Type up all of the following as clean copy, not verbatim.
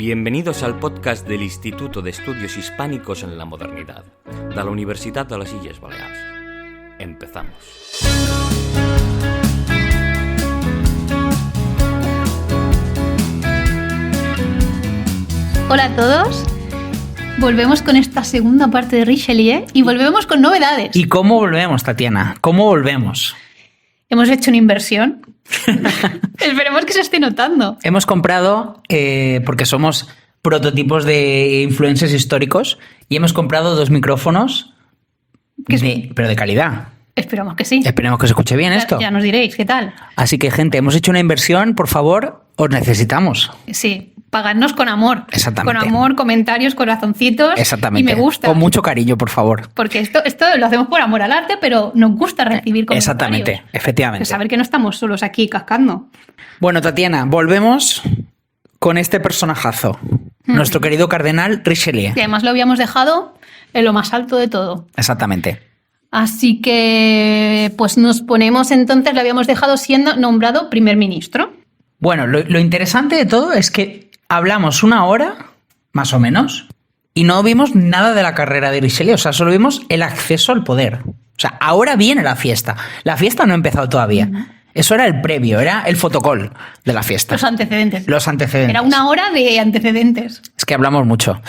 Bienvenidos al podcast del Instituto de Estudios Hispànicos en la Modernidad, de la Universitat de les Illes Balears. Empezamos. Hola a todos. Volvemos con esta segunda parte de Richelieu y volvemos con novedades. ¿Y cómo volvemos, Tatiana? ¿Cómo volvemos? Hemos hecho una inversión. Esperemos que se esté notando. Hemos comprado, porque somos prototipos de influencers históricos, y hemos comprado 2 micrófonos, pero de calidad. Esperamos que sí. Esperemos que se escuche bien esto. Ya nos diréis, ¿qué tal? Así que, gente, hemos hecho una inversión, por favor, os necesitamos. Sí, pagadnos con amor. Exactamente. Con amor, comentarios, corazoncitos. Exactamente. Y me gusta. Con mucho cariño, por favor. Porque esto lo hacemos por amor al arte, pero nos gusta recibir comentarios. Exactamente, efectivamente. Saber que no estamos solos aquí cascando. Bueno, Tatiana, volvemos con este personajazo. Nuestro querido cardenal Richelieu. Y además lo habíamos dejado en lo más alto de todo. Exactamente. Así que, pues nos ponemos entonces, lo habíamos dejado siendo nombrado primer ministro. Bueno, lo interesante de todo es que hablamos 1 hora, más o menos, y no vimos nada de la carrera de Richelieu. O sea, solo vimos el acceso al poder. O sea, ahora viene la fiesta. La fiesta no ha empezado todavía. Eso era el previo, era el fotocall de la fiesta. Los antecedentes. Los antecedentes. Era 1 hora de antecedentes. Es que hablamos mucho.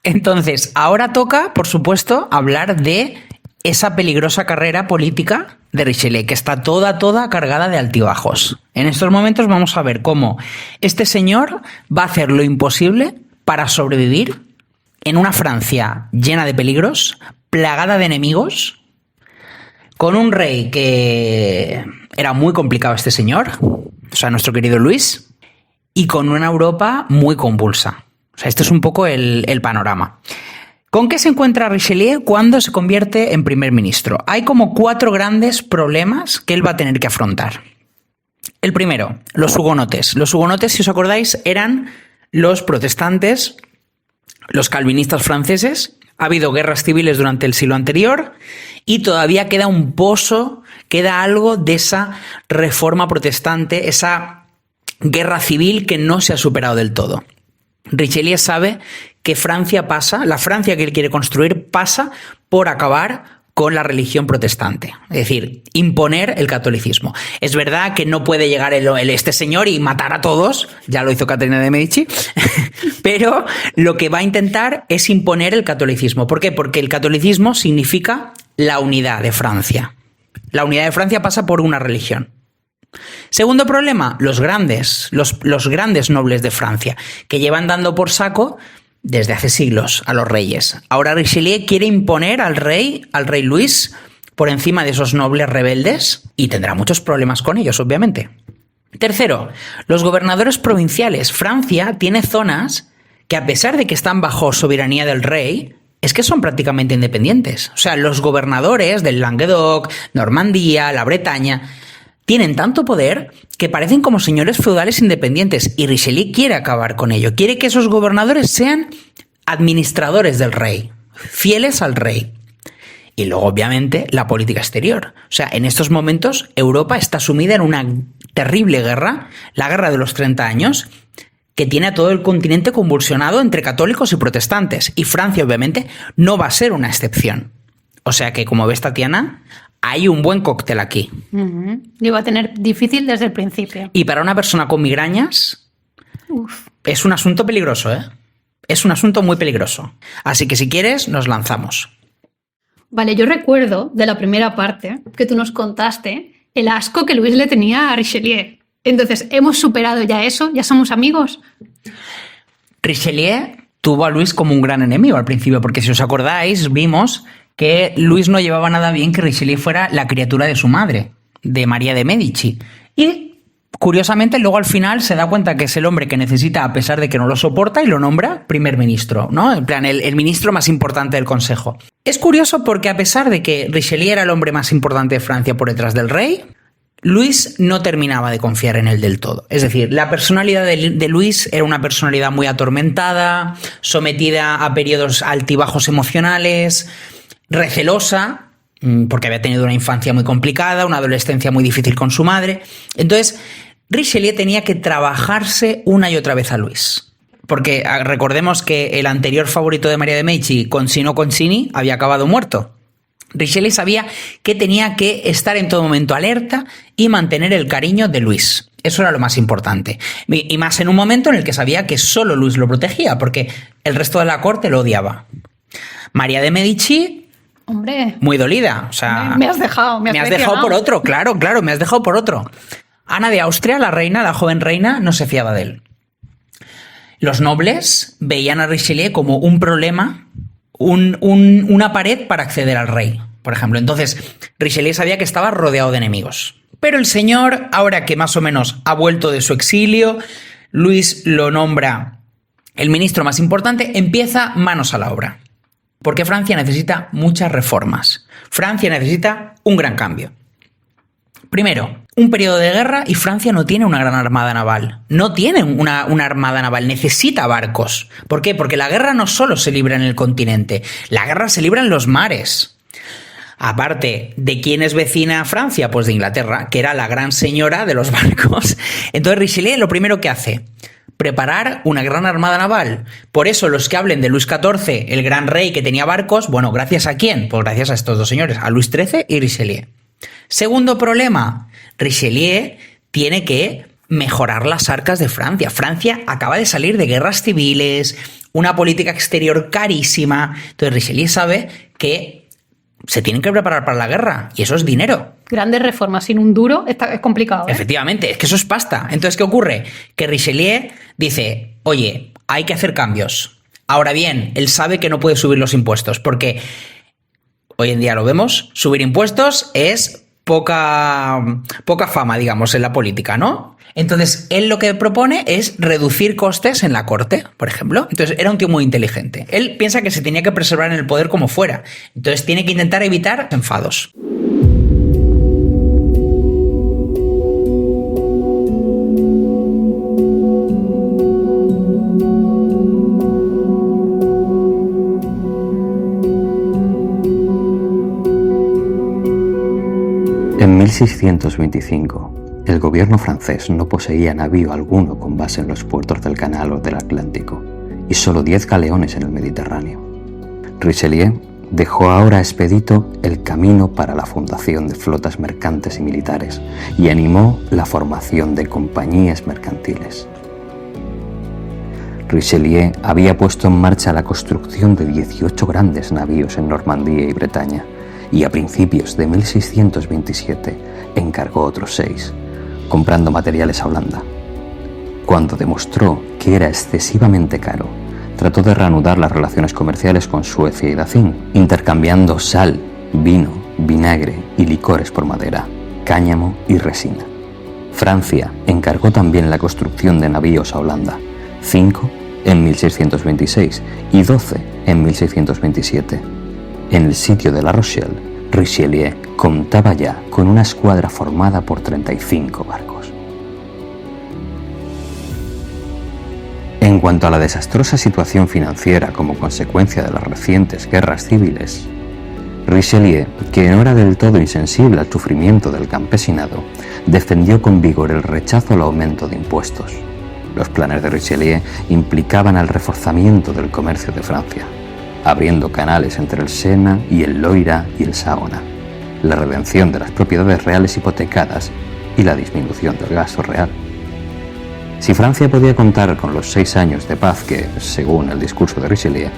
Entonces, ahora toca, por supuesto, hablar de esa peligrosa carrera política de Richelieu, que está toda cargada de altibajos. En estos momentos vamos a ver cómo este señor va a hacer lo imposible para sobrevivir en una Francia llena de peligros, plagada de enemigos, con un rey que era muy complicado este señor, o sea, nuestro querido Luis, y con una Europa muy convulsa. O sea, este es un poco el panorama. ¿Con qué se encuentra Richelieu cuando se convierte en primer ministro? Hay como 4 grandes problemas que él va a tener que afrontar. El primero, los hugonotes. Los hugonotes, si os acordáis, eran los protestantes, los calvinistas franceses. Ha habido guerras civiles durante el siglo anterior y todavía queda un pozo, queda algo de esa reforma protestante, esa guerra civil que no se ha superado del todo. Richelieu sabe que Francia pasa, la Francia que él quiere construir pasa por acabar con la religión protestante, es decir, imponer el catolicismo. Es verdad que no puede llegar este señor y matar a todos, ya lo hizo Caterina de Medici, pero lo que va a intentar es imponer el catolicismo. ¿Por qué? Porque el catolicismo significa la unidad de Francia. La unidad de Francia pasa por una religión. Segundo problema, los grandes nobles de Francia, que llevan dando por saco desde hace siglos a los reyes. Ahora Richelieu quiere imponer al rey Luis por encima de esos nobles rebeldes y tendrá muchos problemas con ellos, obviamente. Tercero, los gobernadores provinciales. Francia tiene zonas que, a pesar de que están bajo soberanía del rey, es que son prácticamente independientes. O sea, los gobernadores del Languedoc, Normandía, la Bretaña tienen tanto poder que parecen como señores feudales independientes, y Richelieu quiere acabar con ello. Quiere que esos gobernadores sean administradores del rey, fieles al rey. Y luego, obviamente, la política exterior. O sea, en estos momentos Europa está sumida en una terrible guerra, la guerra de los 30 años, que tiene a todo el continente convulsionado entre católicos y protestantes. Y Francia, obviamente, no va a ser una excepción. O sea que, como ves, Tatiana, hay un buen cóctel aquí. Lo iba a tener difícil desde el principio. Y para una persona con migrañas, es un asunto peligroso, ¿eh? Es un asunto muy peligroso. Así que si quieres, nos lanzamos. Vale, yo recuerdo de la primera parte que tú nos contaste el asco que Luis le tenía a Richelieu. Entonces, ¿hemos superado ya eso? ¿Ya somos amigos? Richelieu tuvo a Luis como un gran enemigo al principio, porque si os acordáis, vimos que Luis no llevaba nada bien que Richelieu fuera la criatura de su madre, de María de Medici. Y, curiosamente, luego al final se da cuenta que es el hombre que necesita, a pesar de que no lo soporta, y lo nombra primer ministro, ¿no? En plan, el ministro más importante del Consejo. Es curioso porque, a pesar de que Richelieu era el hombre más importante de Francia por detrás del rey, Luis no terminaba de confiar en él del todo. Es decir, la personalidad de Luis era una personalidad muy atormentada, sometida a periodos altibajos emocionales, recelosa, porque había tenido una infancia muy complicada, una adolescencia muy difícil con su madre. Entonces, Richelieu tenía que trabajarse una y otra vez a Luis. Porque recordemos que el anterior favorito de María de Medici, Concino Concini, había acabado muerto. Richelieu sabía que tenía que estar en todo momento alerta y mantener el cariño de Luis. Eso era lo más importante. Y más en un momento en el que sabía que solo Luis lo protegía, porque el resto de la corte lo odiaba. María de Medici, Hombre, muy dolida. O sea, me has dejado, me has dejado por otro, claro, me has dejado por otro. Ana de Austria, la reina, la joven reina, no se fiaba de él. Los nobles veían a Richelieu como un problema, una pared para acceder al rey, por ejemplo. Entonces, Richelieu sabía que estaba rodeado de enemigos. Pero el señor, ahora que más o menos ha vuelto de su exilio, Luis lo nombra el ministro más importante, empieza manos a la obra. Porque Francia necesita muchas reformas. Francia necesita un gran cambio. Primero, un periodo de guerra y Francia no tiene una gran armada naval. No tiene una armada naval, necesita barcos. ¿Por qué? Porque la guerra no solo se libra en el continente, la guerra se libra en los mares. Aparte, ¿de quién es vecina Francia? Pues de Inglaterra, que era la gran señora de los barcos. Entonces Richelieu lo primero que hace, preparar una gran armada naval. Por eso los que hablen de Luis XIV, el gran rey que tenía barcos, bueno, ¿gracias a quién? Pues gracias a estos dos señores, a Luis XIII y Richelieu. Segundo problema, Richelieu tiene que mejorar las arcas de Francia. Francia acaba de salir de guerras civiles, una política exterior carísima. Entonces Richelieu sabe que se tienen que preparar para la guerra y eso es dinero. Grandes reformas sin un duro es complicado, ¿eh? Efectivamente, es que eso es pasta. Entonces, ¿qué ocurre? Que Richelieu dice, oye, hay que hacer cambios. Ahora bien, él sabe que no puede subir los impuestos porque hoy en día lo vemos, subir impuestos es poca fama, digamos, en la política, ¿no? Entonces, él lo que propone es reducir costes en la corte, por ejemplo. Entonces, era un tío muy inteligente. Él piensa que se tenía que preservar en el poder como fuera. Entonces, tiene que intentar evitar enfados. En 1625, el gobierno francés no poseía navío alguno con base en los puertos del Canal o del Atlántico, y solo 10 galeones en el Mediterráneo. Richelieu dejó ahora expedito el camino para la fundación de flotas mercantes y militares, y animó la formación de compañías mercantiles. Richelieu había puesto en marcha la construcción de 18 grandes navíos en Normandía y Bretaña, y a principios de 1627 encargó otros 6, comprando materiales a Holanda. Cuando demostró que era excesivamente caro, trató de reanudar las relaciones comerciales con Suecia y Dacín, intercambiando sal, vino, vinagre y licores por madera, cáñamo y resina. Francia encargó también la construcción de navíos a Holanda, 5 en 1626 y 12 en 1627. En el sitio de La Rochelle, Richelieu contaba ya con una escuadra formada por 35 barcos. En cuanto a la desastrosa situación financiera como consecuencia de las recientes guerras civiles, Richelieu, que no era del todo insensible al sufrimiento del campesinado, defendió con vigor el rechazo al aumento de impuestos. Los planes de Richelieu implicaban el reforzamiento del comercio de Francia, abriendo canales entre el Sena y el Loira y el Saona, la redención de las propiedades reales hipotecadas y la disminución del gasto real. Si Francia podía contar con los 6 años de paz que, según el discurso de Richelieu,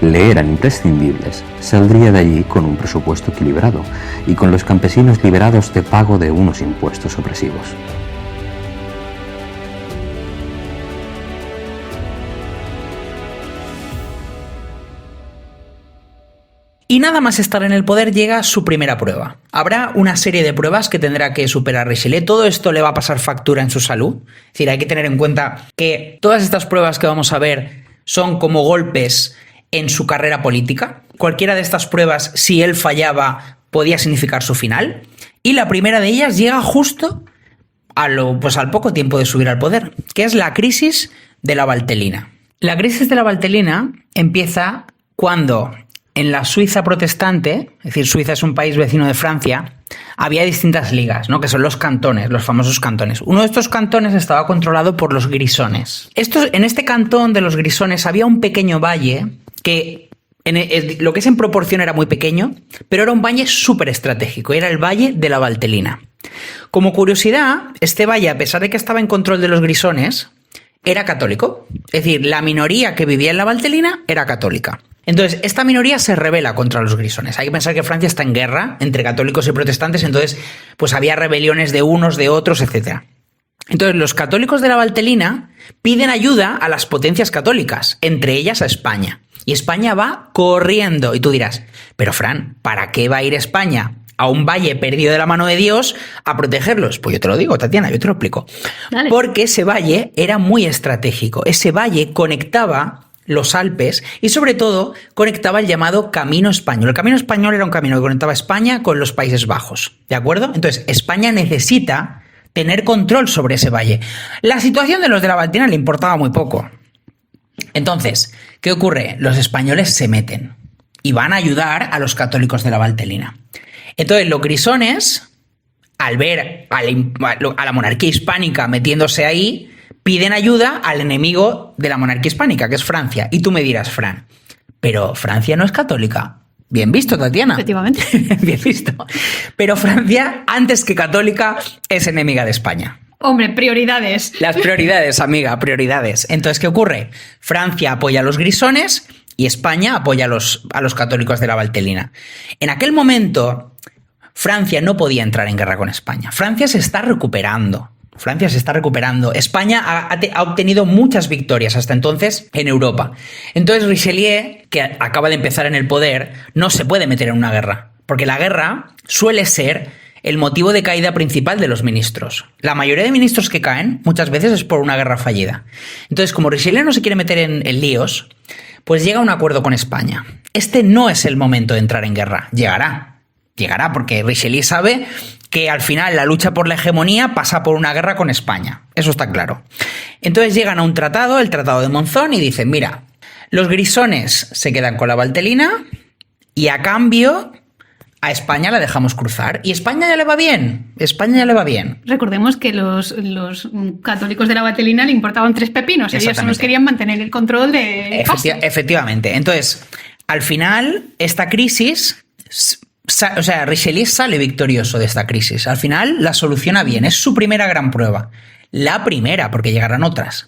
le eran imprescindibles, saldría de allí con un presupuesto equilibrado y con los campesinos liberados de pago de unos impuestos opresivos. Y nada más estar en el poder llega su primera prueba. Habrá una serie de pruebas que tendrá que superar Richelieu. Todo esto le va a pasar factura en su salud. Es decir, hay que tener en cuenta que todas estas pruebas que vamos a ver son como golpes en su carrera política. Cualquiera de estas pruebas, si él fallaba, podía significar su final. Y la primera de ellas llega justo al poco tiempo de subir al poder, que es la crisis de la Valtelina. La crisis de la Valtelina empieza cuando en la Suiza protestante, es decir, Suiza es un país vecino de Francia, había distintas ligas, ¿no? Que son los cantones, los famosos cantones. Uno de estos cantones estaba controlado por los grisones. En este cantón de los grisones había un pequeño valle que lo que es en proporción era muy pequeño, pero era un valle súper estratégico, era el Valle de la Valtelina. Como curiosidad, este valle, a pesar de que estaba en control de los grisones, era católico. Es decir, la minoría que vivía en la Valtelina era católica. Entonces, esta minoría se rebela contra los grisones. Hay que pensar que Francia está en guerra entre católicos y protestantes, entonces pues había rebeliones de unos, de otros, etc. Entonces, los católicos de la Valtelina piden ayuda a las potencias católicas, entre ellas a España. Y España va corriendo. Y tú dirás, pero Fran, ¿para qué va a ir España a un valle perdido de la mano de Dios a protegerlos? Pues yo te lo digo, Tatiana, yo te lo explico. Dale. Porque ese valle era muy estratégico. Ese valle conectaba los Alpes y sobre todo conectaba el llamado Camino Español. El Camino Español era un camino que conectaba España con los Países Bajos, ¿de acuerdo? Entonces, España necesita tener control sobre ese valle. La situación de los de la Valtelina le importaba muy poco. Entonces, ¿qué ocurre? Los españoles se meten y van a ayudar a los católicos de la Valtelina. Entonces, los grisones, al ver a la monarquía hispánica metiéndose ahí, piden ayuda al enemigo de la monarquía hispánica, que es Francia. Y tú me dirás, Fran, pero Francia no es católica. Bien visto, Tatiana. Efectivamente. Bien visto. Pero Francia, antes que católica, es enemiga de España. Hombre, prioridades. Las prioridades, amiga, prioridades. Entonces, ¿qué ocurre? Francia apoya a los grisones y España apoya a los católicos de la Valtelina. En aquel momento, Francia no podía entrar en guerra con España. Francia se está recuperando. España ha obtenido muchas victorias hasta entonces en Europa. Entonces Richelieu, que acaba de empezar en el poder, no se puede meter en una guerra. Porque la guerra suele ser el motivo de caída principal de los ministros. La mayoría de ministros que caen muchas veces es por una guerra fallida. Entonces, como Richelieu no se quiere meter en líos, pues llega a un acuerdo con España. Este no es el momento de entrar en guerra. Llegará porque Richelieu sabe que al final la lucha por la hegemonía pasa por una guerra con España. Eso está claro. Entonces llegan a un tratado, el Tratado de Monzón, y dicen, mira, los grisones se quedan con la Valtelina y a cambio a España la dejamos cruzar. Y España ya le va bien. Recordemos que los católicos de la Valtelina le importaban 3 pepinos. Ellos solo querían mantener el control de... Efectivamente. Entonces, al final, esta crisis... O sea, Richelieu sale victorioso de esta crisis. Al final la soluciona bien. Es su primera gran prueba. La primera, porque llegarán otras.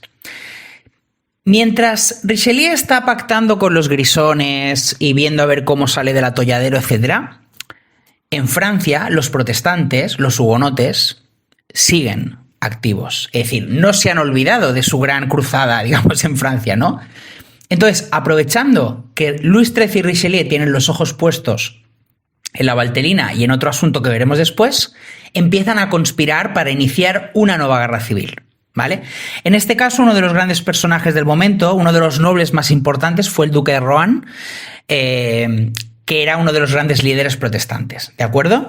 Mientras Richelieu está pactando con los grisones y viendo a ver cómo sale del atolladero, etc., en Francia los protestantes, los hugonotes, siguen activos. Es decir, no se han olvidado de su gran cruzada, digamos, en Francia, ¿no? Entonces, aprovechando que Luis XIII y Richelieu tienen los ojos puestos en la Valtelina y en otro asunto que veremos después, empiezan a conspirar para iniciar una nueva guerra civil, ¿vale? En este caso, uno de los grandes personajes del momento, uno de los nobles más importantes, fue el duque de Rohan, que era uno de los grandes líderes protestantes, ¿de acuerdo?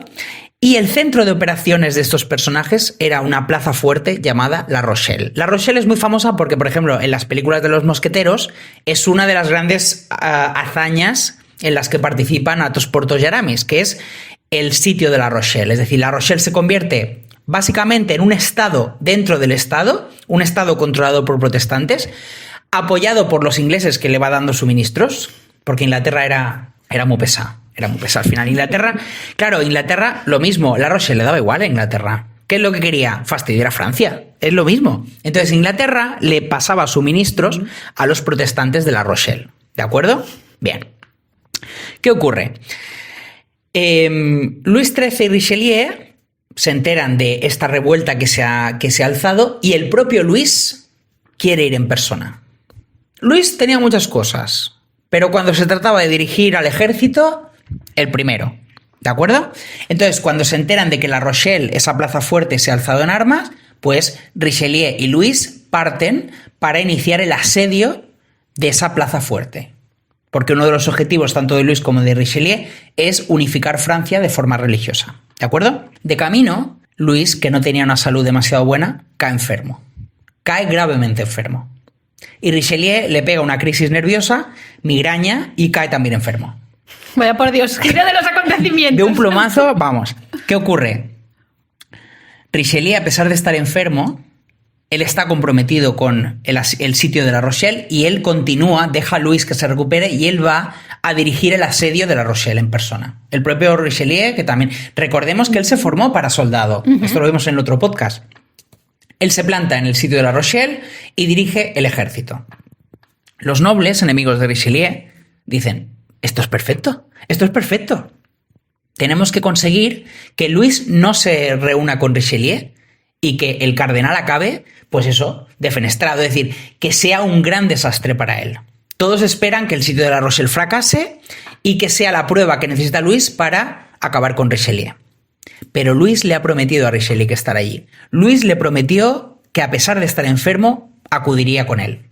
Y el centro de operaciones de estos personajes era una plaza fuerte llamada La Rochelle. La Rochelle es muy famosa porque, por ejemplo, en las películas de los mosqueteros es una de las grandes hazañas en las que participan Athos, Porthos y Aramis, que es el sitio de La Rochelle. Es decir, La Rochelle se convierte básicamente en un estado dentro del estado, un estado controlado por protestantes, apoyado por los ingleses que le va dando suministros, porque Inglaterra era muy pesada. Era muy pesada al final. Inglaterra lo mismo. La Rochelle le daba igual a Inglaterra. ¿Qué es lo que quería? Fastidiar a Francia. Es lo mismo. Entonces Inglaterra le pasaba suministros a los protestantes de La Rochelle. ¿De acuerdo? Bien. ¿Qué ocurre? Luis XIII y Richelieu se enteran de esta revuelta que se ha alzado y el propio Luis quiere ir en persona. Luis tenía muchas cosas, pero cuando se trataba de dirigir al ejército, el primero. ¿De acuerdo? Entonces, cuando se enteran de que La Rochelle, esa plaza fuerte, se ha alzado en armas, pues Richelieu y Luis parten para iniciar el asedio de esa plaza fuerte. Porque uno de los objetivos tanto de Luis como de Richelieu es unificar Francia de forma religiosa. ¿De acuerdo? De camino, Luis, que no tenía una salud demasiado buena, cae enfermo. Cae gravemente enfermo. Y Richelieu le pega una crisis nerviosa, migraña y cae también enfermo. Vaya por Dios, gira de los acontecimientos. De un plumazo, vamos. ¿Qué ocurre? Richelieu, a pesar de estar enfermo, él está comprometido con el sitio de La Rochelle y él continúa, deja a Luis que se recupere y él va a dirigir el asedio de La Rochelle en persona. El propio Richelieu, que también... Recordemos que él se formó para soldado. Esto lo vimos en el otro podcast. Él se planta en el sitio de La Rochelle y dirige el ejército. Los nobles, enemigos de Richelieu, dicen, esto es perfecto, esto es perfecto. Tenemos que conseguir que Luis no se reúna con Richelieu y que el cardenal acabe, pues eso, defenestrado, es decir, que sea un gran desastre para él. Todos esperan que el sitio de La Rochelle fracase y que sea la prueba que necesita Luis para acabar con Richelieu. Pero Luis le ha prometido a Richelieu que estará allí. Luis le prometió que a pesar de estar enfermo, acudiría con él.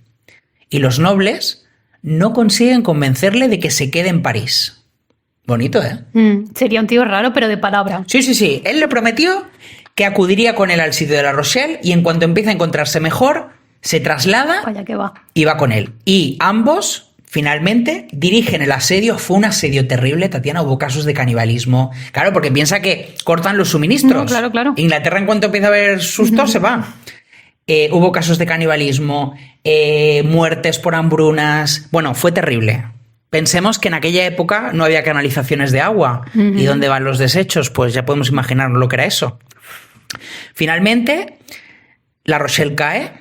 Y los nobles no consiguen convencerle de que se quede en París. Bonito, ¿eh? Sería un tío raro, pero de palabra. Sí. Él le prometió que acudiría con él al sitio de La Rochelle y en cuanto empiece a encontrarse mejor, se traslada Vaya que va. y va con él. Y ambos, finalmente, dirigen el asedio. Fue un asedio terrible, Tatiana. Hubo casos de canibalismo. Claro, porque piensa que cortan los suministros. No, claro. Inglaterra, en cuanto empieza a haber susto, se va. Hubo casos de canibalismo, muertes por hambrunas. Bueno, fue terrible. Pensemos que en aquella época no había canalizaciones de agua. ¿Y dónde van los desechos? Pues ya podemos imaginarnos lo que era eso. Finalmente, La Rochelle cae,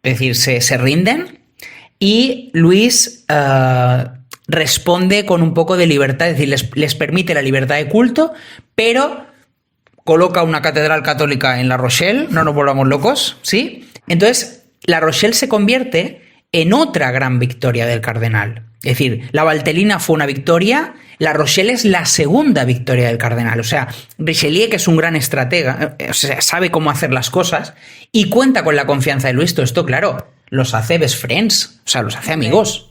es decir, se rinden y Luis responde con un poco de libertad, es decir, les permite la libertad de culto, pero coloca una catedral católica en La Rochelle, no nos volvamos locos, ¿sí? Entonces, La Rochelle se convierte en otra gran victoria del cardenal. Es decir, la Valtellina fue una victoria, La Rochelle es la segunda victoria del cardenal. O sea, Richelieu, que es un gran estratega, o sea, sabe cómo hacer las cosas y cuenta con la confianza de Luis. Todo esto, claro, los hace best friends, o sea, los hace amigos.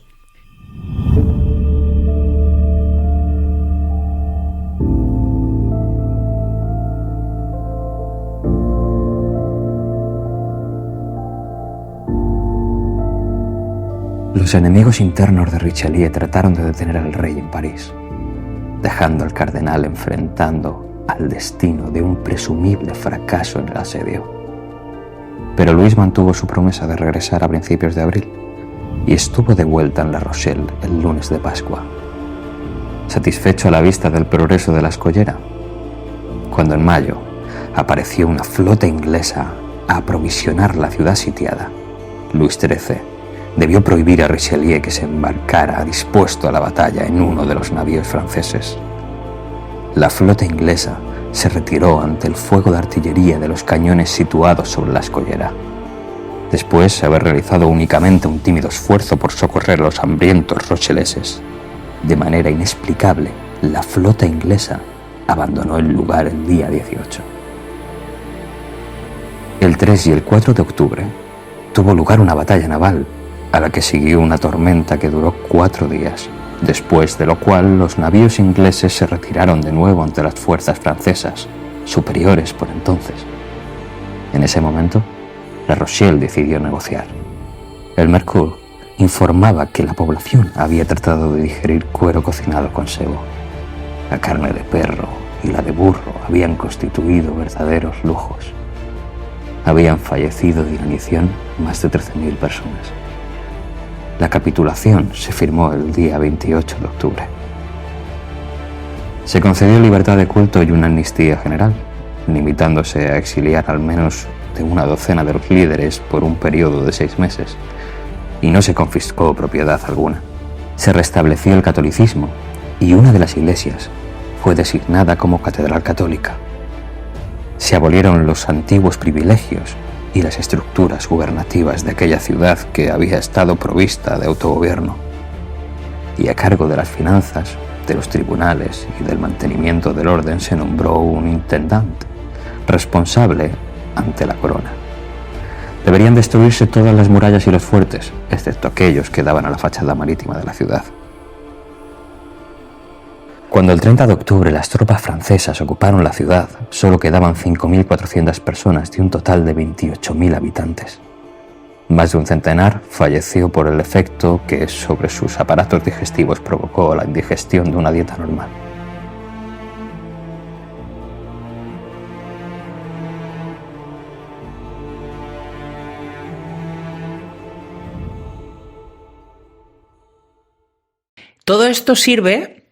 Los enemigos internos de Richelieu trataron de detener al rey en París, dejando al cardenal enfrentando al destino de un presumible fracaso en el asedio. Pero Luis mantuvo su promesa de regresar a principios de abril y estuvo de vuelta en La Rochelle el lunes de Pascua, satisfecho a la vista del progreso de la escollera, cuando en mayo apareció una flota inglesa a aprovisionar la ciudad sitiada. Luis XIII debió prohibir a Richelieu que se embarcara dispuesto a la batalla en uno de los navíos franceses. La flota inglesa se retiró ante el fuego de artillería de los cañones situados sobre la escollera. Después de haber realizado únicamente un tímido esfuerzo por socorrer a los hambrientos rocheleses, de manera inexplicable, la flota inglesa abandonó el lugar el día 18. El 3 y el 4 de octubre tuvo lugar una batalla naval, a la que siguió una tormenta que duró 4 días, después de lo cual los navíos ingleses se retiraron de nuevo ante las fuerzas francesas, superiores por entonces. En ese momento, La Rochelle decidió negociar. El Mercure informaba que la población había tratado de digerir cuero cocinado con sebo. La carne de perro y la de burro habían constituido verdaderos lujos. Habían fallecido de inanición más de 13.000 personas. La capitulación se firmó el día 28 de octubre. Se concedió libertad de culto y una amnistía general, limitándose a exiliar al menos de una docena de los líderes por un periodo de 6 meses, y no se confiscó propiedad alguna. Se restableció el catolicismo y una de las iglesias fue designada como catedral católica. Se abolieron los antiguos privilegios y las estructuras gubernativas de aquella ciudad que había estado provista de autogobierno, y a cargo de las finanzas, de los tribunales y del mantenimiento del orden se nombró un intendante, responsable ante la corona. Deberían destruirse todas las murallas y los fuertes, excepto aquellos que daban a la fachada marítima de la ciudad. Cuando el 30 de octubre las tropas francesas ocuparon la ciudad, solo quedaban 5.400 personas de un total de 28.000 habitantes. Más de un centenar falleció por el efecto que sobre sus aparatos digestivos provocó la indigestión de una dieta normal. Todo esto sirve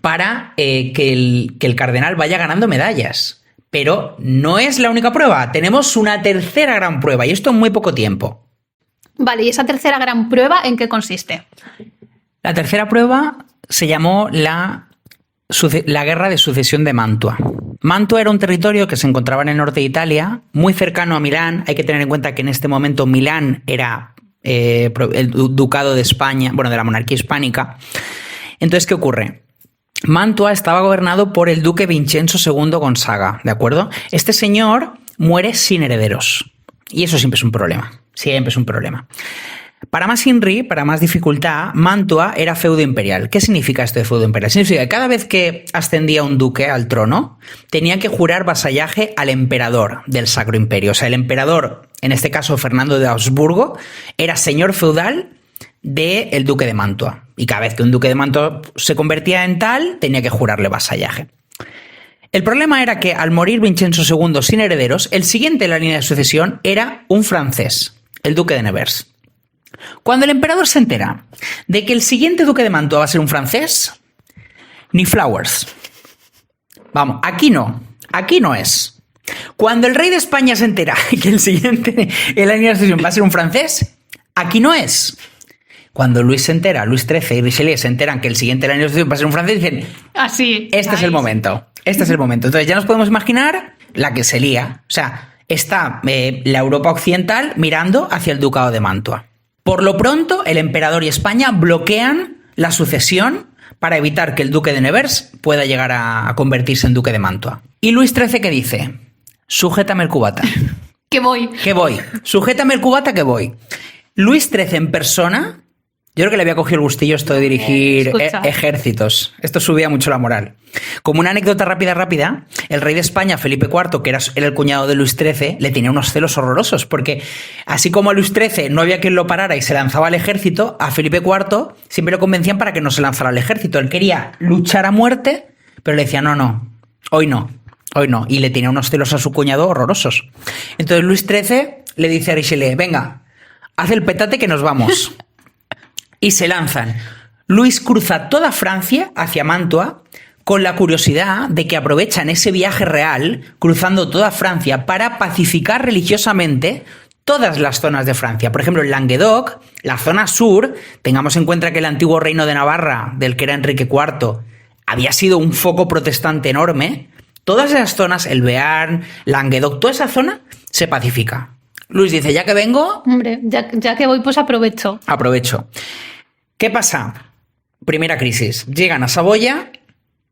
para que el cardenal vaya ganando medallas. Pero no es la única prueba. Tenemos una tercera gran prueba y esto en muy poco tiempo. Vale, ¿y esa tercera gran prueba en qué consiste? La tercera prueba se llamó la Guerra de Sucesión de Mantua. Mantua era un territorio que se encontraba en el norte de Italia, muy cercano a Milán. Hay que tener en cuenta que en este momento Milán era el ducado de España, bueno, de la monarquía hispánica. Entonces, ¿qué ocurre? Mantua estaba gobernado por el duque Vincenzo II Gonzaga, ¿de acuerdo? Este señor muere sin herederos. Y eso siempre es un problema. Siempre es un problema. Para más INRI, para más dificultad, Mantua era feudo imperial. ¿Qué significa esto de feudo imperial? Significa que cada vez que ascendía un duque al trono, tenía que jurar vasallaje al emperador del Sacro Imperio. O sea, el emperador, en este caso Fernando de Habsburgo, era señor feudal del duque de Mantua. Y cada vez que un duque de Mantua se convertía en tal, tenía que jurarle vasallaje. El problema era que al morir Vincenzo II sin herederos, el siguiente en la línea de sucesión era un francés, el duque de Nevers. Cuando el emperador se entera de que el siguiente duque de Mantua va a ser un francés, ni flowers. Vamos, aquí no es. Cuando el rey de España se entera que el siguiente en la línea de sucesión va a ser un francés, aquí no es. Cuando Luis XIII y Richelieu se enteran que el siguiente en la línea de sucesión va a ser un francés, dicen, así. Este es el momento. Este es el momento. Entonces ya nos podemos imaginar la que se lía. O sea, está la Europa occidental mirando hacia el ducado de Mantua. Por lo pronto, el emperador y España bloquean la sucesión para evitar que el duque de Nevers pueda llegar a convertirse en duque de Mantua. ¿Y Luis XIII qué dice? Sujétame el cubata. Que voy. Que voy. Sujétame el cubata que voy. Luis XIII en persona, yo creo que le había cogido el gustillo esto de dirigir ejércitos. Esto subía mucho la moral. Como una anécdota rápida, el rey de España, Felipe IV, que era el cuñado de Luis XIII, le tenía unos celos horrorosos, porque así como a Luis XIII no había quien lo parara y se lanzaba al ejército, a Felipe IV siempre lo convencían para que no se lanzara al ejército. Él quería luchar a muerte, pero le decía, no, hoy no. Y le tenía unos celos a su cuñado horrorosos. Entonces Luis XIII le dice a Richelieu, venga, haz el petate que nos vamos. Y se lanzan. Luis cruza toda Francia hacia Mantua con la curiosidad de que aprovechan ese viaje real, cruzando toda Francia, para pacificar religiosamente todas las zonas de Francia. Por ejemplo, en Languedoc, la zona sur, tengamos en cuenta que el antiguo reino de Navarra, del que era Enrique IV, había sido un foco protestante enorme. Todas esas zonas, el Bearn, Languedoc, toda esa zona se pacifica. Luis dice, ya que vengo... Hombre, ya que voy, pues aprovecho. ¿Qué pasa? Primera crisis. Llegan a Saboya,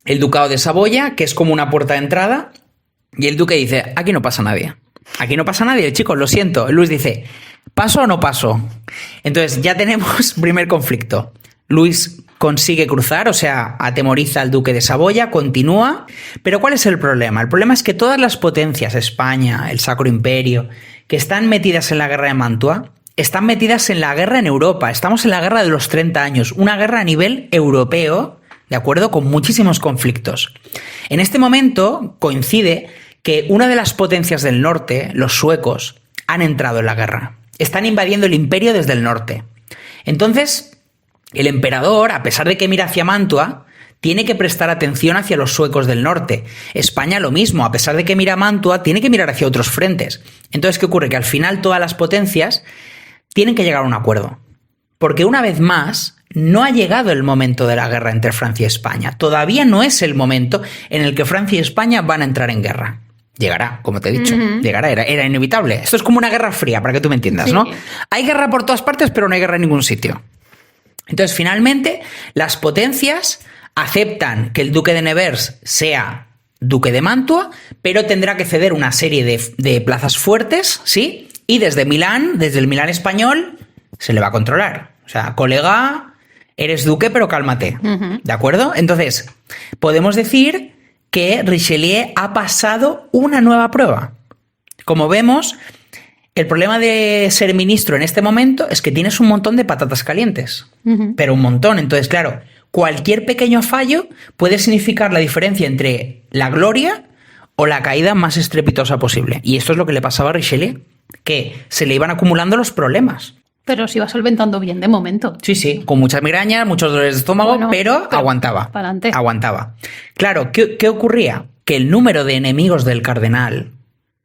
el ducado de Saboya, que es como una puerta de entrada, y el duque dice, aquí no pasa nadie. Aquí no pasa nadie, chicos, lo siento. Luis dice, ¿paso o no paso? Entonces ya tenemos primer conflicto. Luis consigue cruzar, o sea, atemoriza al duque de Saboya, continúa. Pero ¿cuál es el problema? El problema es que todas las potencias, España, el Sacro Imperio, que están metidas en la guerra de Mantua, están metidas en la guerra en Europa. Estamos en la guerra de los 30 años, una guerra a nivel europeo, ¿de acuerdo? Con muchísimos conflictos. En este momento coincide que una de las potencias del norte, los suecos, han entrado en la guerra. Están invadiendo el imperio desde el norte. Entonces, el emperador, a pesar de que mira hacia Mantua, tiene que prestar atención hacia los suecos del norte. España lo mismo, a pesar de que mira a Mantua, tiene que mirar hacia otros frentes. Entonces, ¿qué ocurre? Que al final todas las potencias tienen que llegar a un acuerdo. Porque una vez más, no ha llegado el momento de la guerra entre Francia y España. Todavía no es el momento en el que Francia y España van a entrar en guerra. Llegará, como te he dicho. Llegará, era inevitable. Esto es como una guerra fría, para que tú me entiendas, sí, ¿no? Hay guerra por todas partes, pero no hay guerra en ningún sitio. Entonces, finalmente, las potencias aceptan que el duque de Nevers sea duque de Mantua, pero tendrá que ceder una serie de plazas fuertes, ¿sí? Y desde Milán, desde el Milán español, se le va a controlar. O sea, colega, eres duque, pero cálmate. ¿De acuerdo? Entonces, podemos decir que Richelieu ha pasado una nueva prueba. Como vemos, el problema de ser ministro en este momento es que tienes un montón de patatas calientes. Pero un montón. Entonces, claro, cualquier pequeño fallo puede significar la diferencia entre la gloria o la caída más estrepitosa posible. Y esto es lo que le pasaba a Richelieu, que se le iban acumulando los problemas. Pero se iba solventando bien de momento. Sí, con muchas migrañas, muchos dolores de estómago, Bueno, pero aguantaba. pa'lante. Aguantaba. Claro, ¿qué ocurría? Que el número de enemigos del cardenal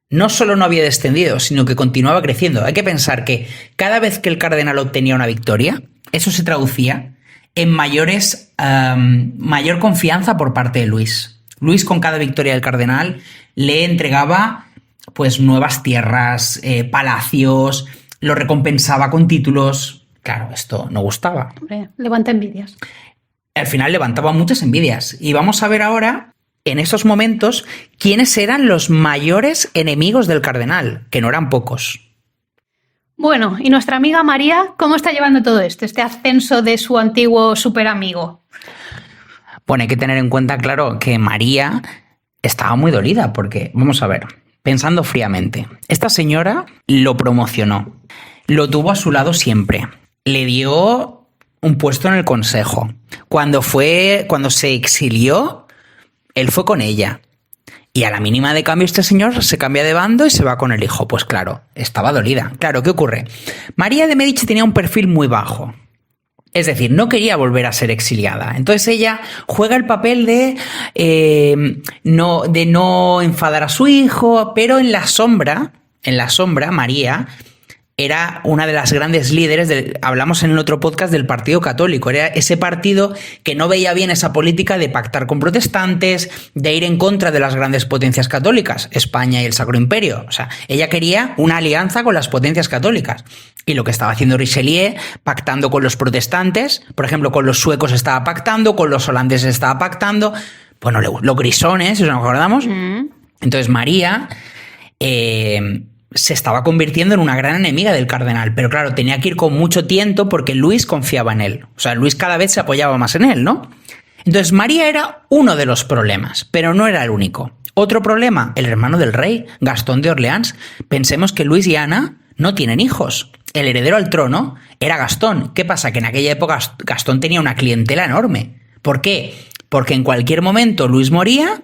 no solo no había descendido, sino que continuaba creciendo. Hay que pensar que cada vez que el cardenal obtenía una victoria, eso se traducía en mayor confianza por parte de Luis. Luis, con cada victoria del cardenal, le entregaba pues nuevas tierras, palacios, lo recompensaba con títulos. Claro, esto no gustaba. Hombre, levanta envidias. Al final levantaba muchas envidias. Y vamos a ver ahora, en esos momentos, quiénes eran los mayores enemigos del cardenal, que no eran pocos. Bueno, ¿y nuestra amiga María cómo está llevando todo esto, este ascenso de su antiguo superamigo? Bueno, hay que tener en cuenta, claro, que María estaba muy dolida porque, vamos a ver, pensando fríamente, esta señora lo promocionó, lo tuvo a su lado siempre, le dio un puesto en el consejo. Cuando se exilió, él fue con ella. Y a la mínima de cambio este señor se cambia de bando y se va con el hijo. Pues claro, estaba dolida. Claro, ¿qué ocurre? María de Medici tenía un perfil muy bajo. Es decir, no quería volver a ser exiliada. Entonces ella juega el papel de no enfadar a su hijo, pero en la sombra, María era una de las grandes líderes, hablamos en el otro podcast del Partido Católico, era ese partido que no veía bien esa política de pactar con protestantes, de ir en contra de las grandes potencias católicas, España y el Sacro Imperio. O sea, ella quería una alianza con las potencias católicas. Y lo que estaba haciendo Richelieu, pactando con los protestantes, por ejemplo, con los suecos estaba pactando, con los holandeses estaba pactando, bueno, los grisones, si nos acordamos. Entonces María se estaba convirtiendo en una gran enemiga del cardenal, pero claro, tenía que ir con mucho tiento porque Luis confiaba en él. O sea, Luis cada vez se apoyaba más en él, ¿no? Entonces María era uno de los problemas, pero no era el único. Otro problema, el hermano del rey, Gastón de Orleans. Pensemos que Luis y Ana no tienen hijos. El heredero al trono era Gastón. ¿Qué pasa? Que en aquella época Gastón tenía una clientela enorme. ¿Por qué? Porque en cualquier momento Luis moría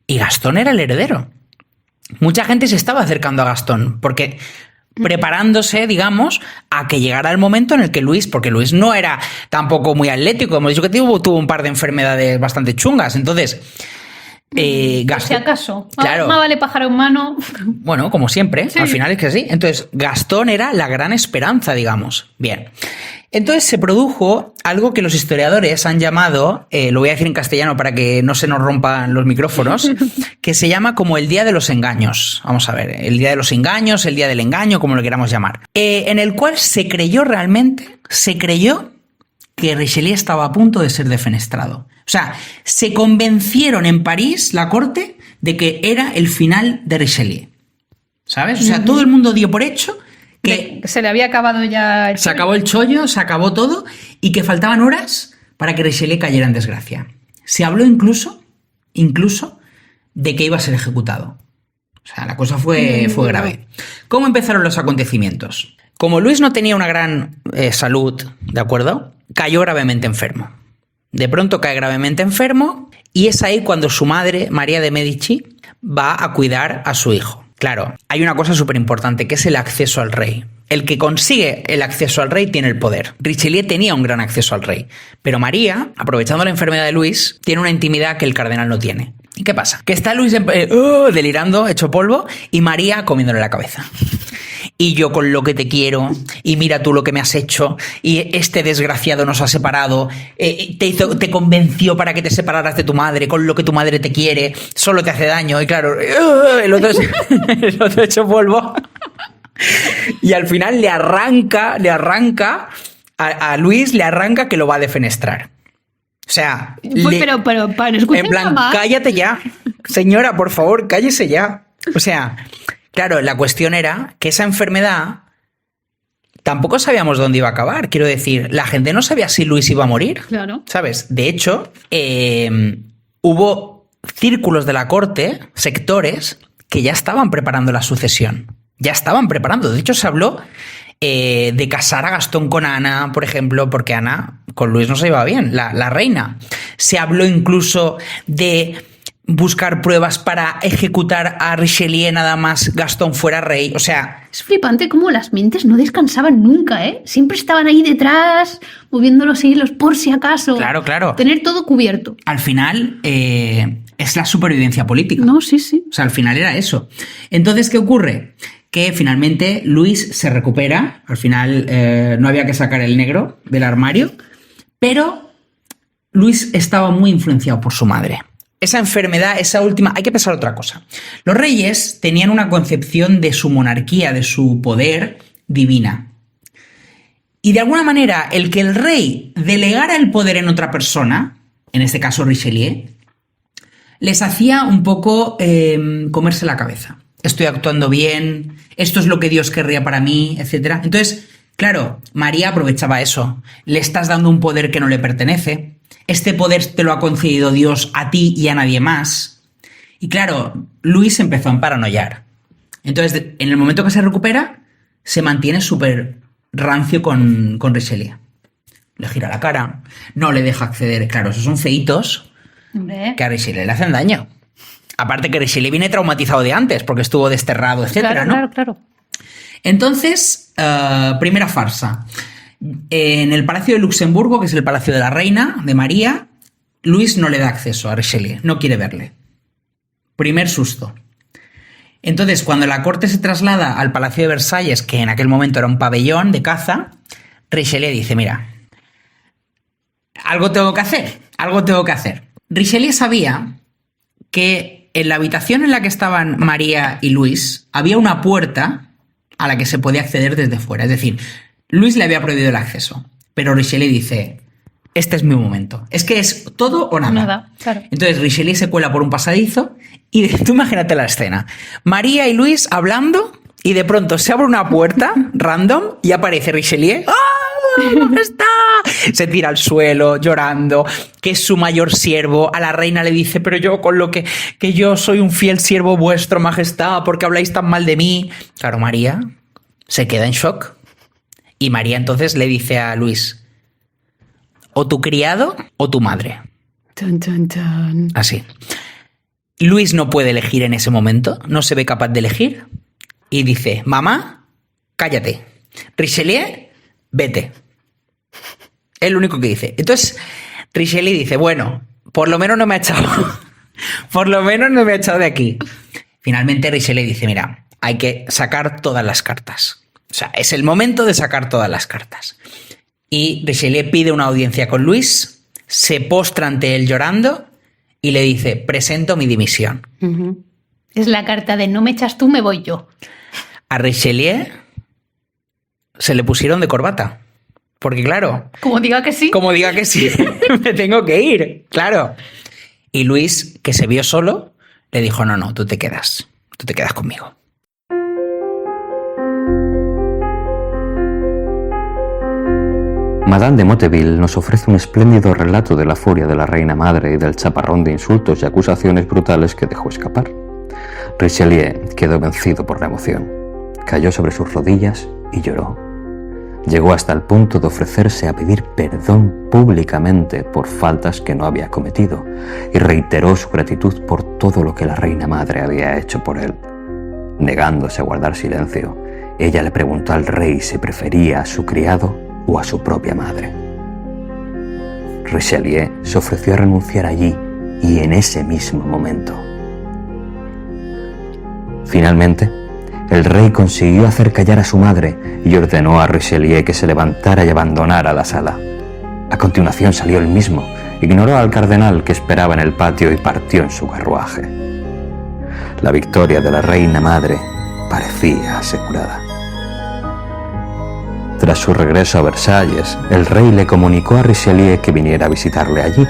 y Gastón era el heredero. Mucha gente se estaba acercando a Gastón, porque preparándose, digamos, a que llegara el momento en el que Luis, porque Luis no era tampoco muy atlético, hemos dicho que tuvo un par de enfermedades bastante chungas, entonces Gastón, si acaso, claro, más vale pájaro en mano. Bueno, como siempre, sí. Al final es que sí. Entonces, Gastón era la gran esperanza, digamos. Bien. Entonces se produjo algo que los historiadores han llamado, lo voy a decir en castellano para que no se nos rompan los micrófonos, que se llama como el Día de los Engaños. Vamos a ver, el Día de los Engaños, el Día del Engaño, como lo queramos llamar. En el cual se creyó que Richelieu estaba a punto de ser defenestrado. O sea, se convencieron en París, la corte, de que era el final de Richelieu. ¿Sabes? O sea, todo el mundo dio por hecho que se le había acabado ya se acabó el chollo, se acabó todo y que faltaban horas para que Richelieu cayera en desgracia. Se habló incluso de que iba a ser ejecutado. O sea, la cosa fue grave. ¿Cómo empezaron los acontecimientos? Como Luis no tenía una gran salud, ¿de acuerdo? Cayó gravemente enfermo. De pronto cae gravemente enfermo y es ahí cuando su madre, María de Medici, va a cuidar a su hijo. Claro, hay una cosa súper importante que es el acceso al rey. El que consigue el acceso al rey tiene el poder. Richelieu tenía un gran acceso al rey, pero María, aprovechando la enfermedad de Luis, tiene una intimidad que el cardenal no tiene. ¿Y qué pasa? Que está Luis delirando, hecho polvo, y María comiéndole la cabeza. Y yo con lo que te quiero, y mira tú lo que me has hecho, y este desgraciado nos ha separado, te convenció para que te separaras de tu madre, con lo que tu madre te quiere, solo te hace daño, y claro, el otro hecho polvo. Y al final le arranca a Luis, le arranca que lo va a defenestrar. O sea, pero para escuchar en plan, más. Cállate ya, señora, por favor, cállese ya. O sea, claro, la cuestión era que esa enfermedad tampoco sabíamos dónde iba a acabar. Quiero decir, la gente no sabía si Luis iba a morir. Claro. ¿Sabes? De hecho, hubo círculos de la corte, sectores, que ya estaban preparando la sucesión. Ya estaban preparando. De hecho, se habló de casar a Gastón con Ana, por ejemplo, porque Ana con Luis no se iba bien, la reina. Se habló incluso de buscar pruebas para ejecutar a Richelieu nada más Gastón fuera rey. O sea, Es flipante cómo las mentes no descansaban nunca, ¿eh? Siempre estaban ahí detrás, moviendo los hilos por si acaso. claro. Tener todo cubierto. Al final es la supervivencia política. No, sí. O sea, al final era eso. Entonces, ¿qué ocurre? Que finalmente Luis se recupera. Al final no había que sacar el negro del armario. Pero Luis estaba muy influenciado por su madre. Esa enfermedad, esa última... Hay que pensar otra cosa. Los reyes tenían una concepción de su monarquía, de su poder divina. Y de alguna manera, el que el rey delegara el poder en otra persona, en este caso Richelieu, les hacía un poco comerse la cabeza. Estoy actuando bien, esto es lo que Dios querría para mí, etc. Entonces, claro, María aprovechaba eso. Le estás dando un poder que no le pertenece. Este poder te lo ha concedido Dios a ti y a nadie más. Y claro, Luis empezó a paranoiar. Entonces, en el momento que se recupera, se mantiene súper rancio con Richelieu. Le gira la cara, no le deja acceder. Claro, esos son feitos Hombre. que a Richelieu le hacen daño. Aparte que Richelieu viene traumatizado de antes, porque estuvo desterrado, etcétera, ¿no? Claro. Entonces, primera farsa. En el Palacio de Luxemburgo, que es el Palacio de la Reina, de María, Luis no le da acceso a Richelieu, no quiere verle. Primer susto. Entonces, cuando la corte se traslada al Palacio de Versalles, que en aquel momento era un pabellón de caza, Richelieu dice, mira, algo tengo que hacer. Richelieu sabía que en la habitación en la que estaban María y Luis había una puerta a la que se podía acceder desde fuera. Es decir, Luis le había prohibido el acceso, pero Richelieu dice, este es mi momento. Es que es todo o nada. Nada, claro. Entonces Richelieu se cuela por un pasadizo y tú imagínate la escena. María y Luis hablando y de pronto se abre una puerta random y aparece Richelieu. ¡Ah! ¿Dónde está? Se tira al suelo llorando, que es su mayor siervo. A la reina le dice, pero yo con lo que yo soy un fiel siervo vuestro, majestad, porque habláis tan mal de mí. Claro, María se queda en shock. Y María entonces le dice a Luis, o tu criado o tu madre. Tan, tan, tan. Así. Luis no puede elegir en ese momento, no se ve capaz de elegir. Y dice, mamá, cállate. Richelieu, vete. Es lo único que dice. Entonces, Richelieu dice, bueno, por lo menos no me ha echado. Por lo menos no me ha echado de aquí. Finalmente Richelieu dice, mira, hay que sacar todas las cartas. O sea, es el momento de sacar todas las cartas. Y Richelieu pide una audiencia con Luis, se postra ante él llorando y le dice, presento mi dimisión. Ujú. Es la carta de no me echas tú, me voy yo. A Richelieu se le pusieron de corbata. Porque claro, Como diga que sí. como diga que sí, me tengo que ir, claro. Y Luis, que se vio solo, le dijo, no, tú te quedas conmigo. Madame de Motteville nos ofrece un espléndido relato de la furia de la reina madre y del chaparrón de insultos y acusaciones brutales que dejó escapar. Richelieu quedó vencido por la emoción, cayó sobre sus rodillas y lloró. Llegó hasta el punto de ofrecerse a pedir perdón públicamente por faltas que no había cometido y reiteró su gratitud por todo lo que la reina madre había hecho por él. Negándose a guardar silencio, ella le preguntó al rey si prefería a su criado o a su propia madre. Richelieu se ofreció a renunciar allí y en ese mismo momento. Finalmente, el rey consiguió hacer callar a su madre y ordenó a Richelieu que se levantara y abandonara la sala. A continuación salió él mismo, ignoró al cardenal que esperaba en el patio y partió en su carruaje. La victoria de la reina madre parecía asegurada. Tras su regreso a Versalles, el rey le comunicó a Richelieu que viniera a visitarle allí.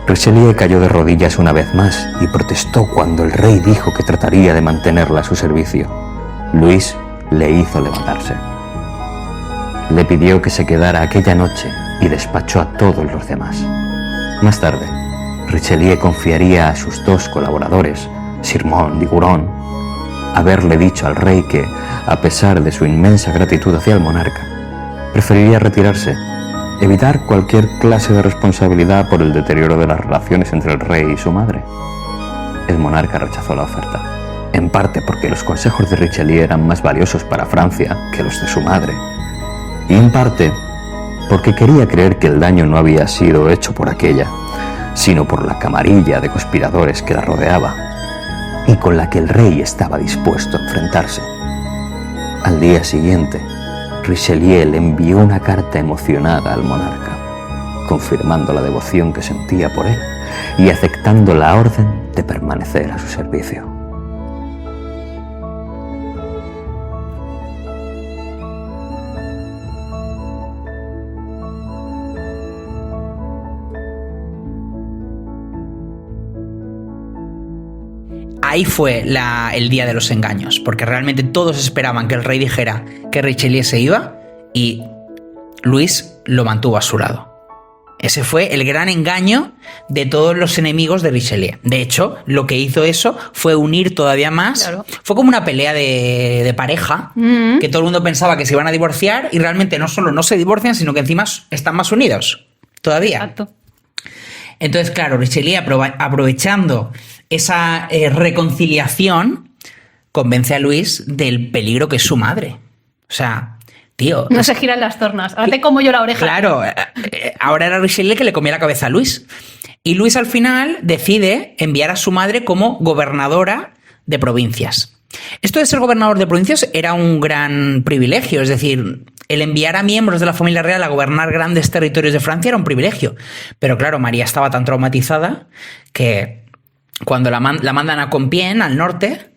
Richelieu cayó de rodillas una vez más y protestó cuando el rey dijo que trataría de mantenerla a su servicio. Luis le hizo levantarse. Le pidió que se quedara aquella noche y despachó a todos los demás. Más tarde, Richelieu confiaría a sus dos colaboradores, Sirmont y Guron, haberle dicho al rey que, a pesar de su inmensa gratitud hacia el monarca, preferiría retirarse, evitar cualquier clase de responsabilidad por el deterioro de las relaciones entre el rey y su madre. el monarca rechazó la oferta, en parte porque los consejos de Richelieu eran más valiosos para Francia que los de su madre, y en parte porque quería creer que el daño no había sido hecho por aquella, sino por la camarilla de conspiradores que la rodeaba y con la que el rey estaba dispuesto a enfrentarse. Al día siguiente, Richelieu le envió una carta emocionada al monarca, confirmando la devoción que sentía por él y aceptando la orden de permanecer a su servicio. Ahí fue el día de los engaños, porque realmente todos esperaban que el rey dijera que Richelieu se iba y Luis lo mantuvo a su lado. Ese fue el gran engaño de todos los enemigos de Richelieu. De hecho, lo que hizo eso fue unir todavía más. Claro. Fue como una pelea de pareja, que todo el mundo pensaba que se iban a divorciar y realmente no solo no se divorcian, sino que encima están más unidos todavía. Exacto. Entonces, claro, Richelieu, aprovechando esa reconciliación, convence a Luis del peligro que es su madre. O sea, tío... No se giran las tornas. Hazte como yo la oreja. Claro, ahora era Richelieu que le comía la cabeza a Luis. Y Luis al final decide enviar a su madre como gobernadora de provincias. Esto de ser gobernador de provincias era un gran privilegio, es decir, el enviar a miembros de la familia real a gobernar grandes territorios de Francia era un privilegio. Pero claro, María estaba tan traumatizada que cuando la mandan a Compiègne, al norte,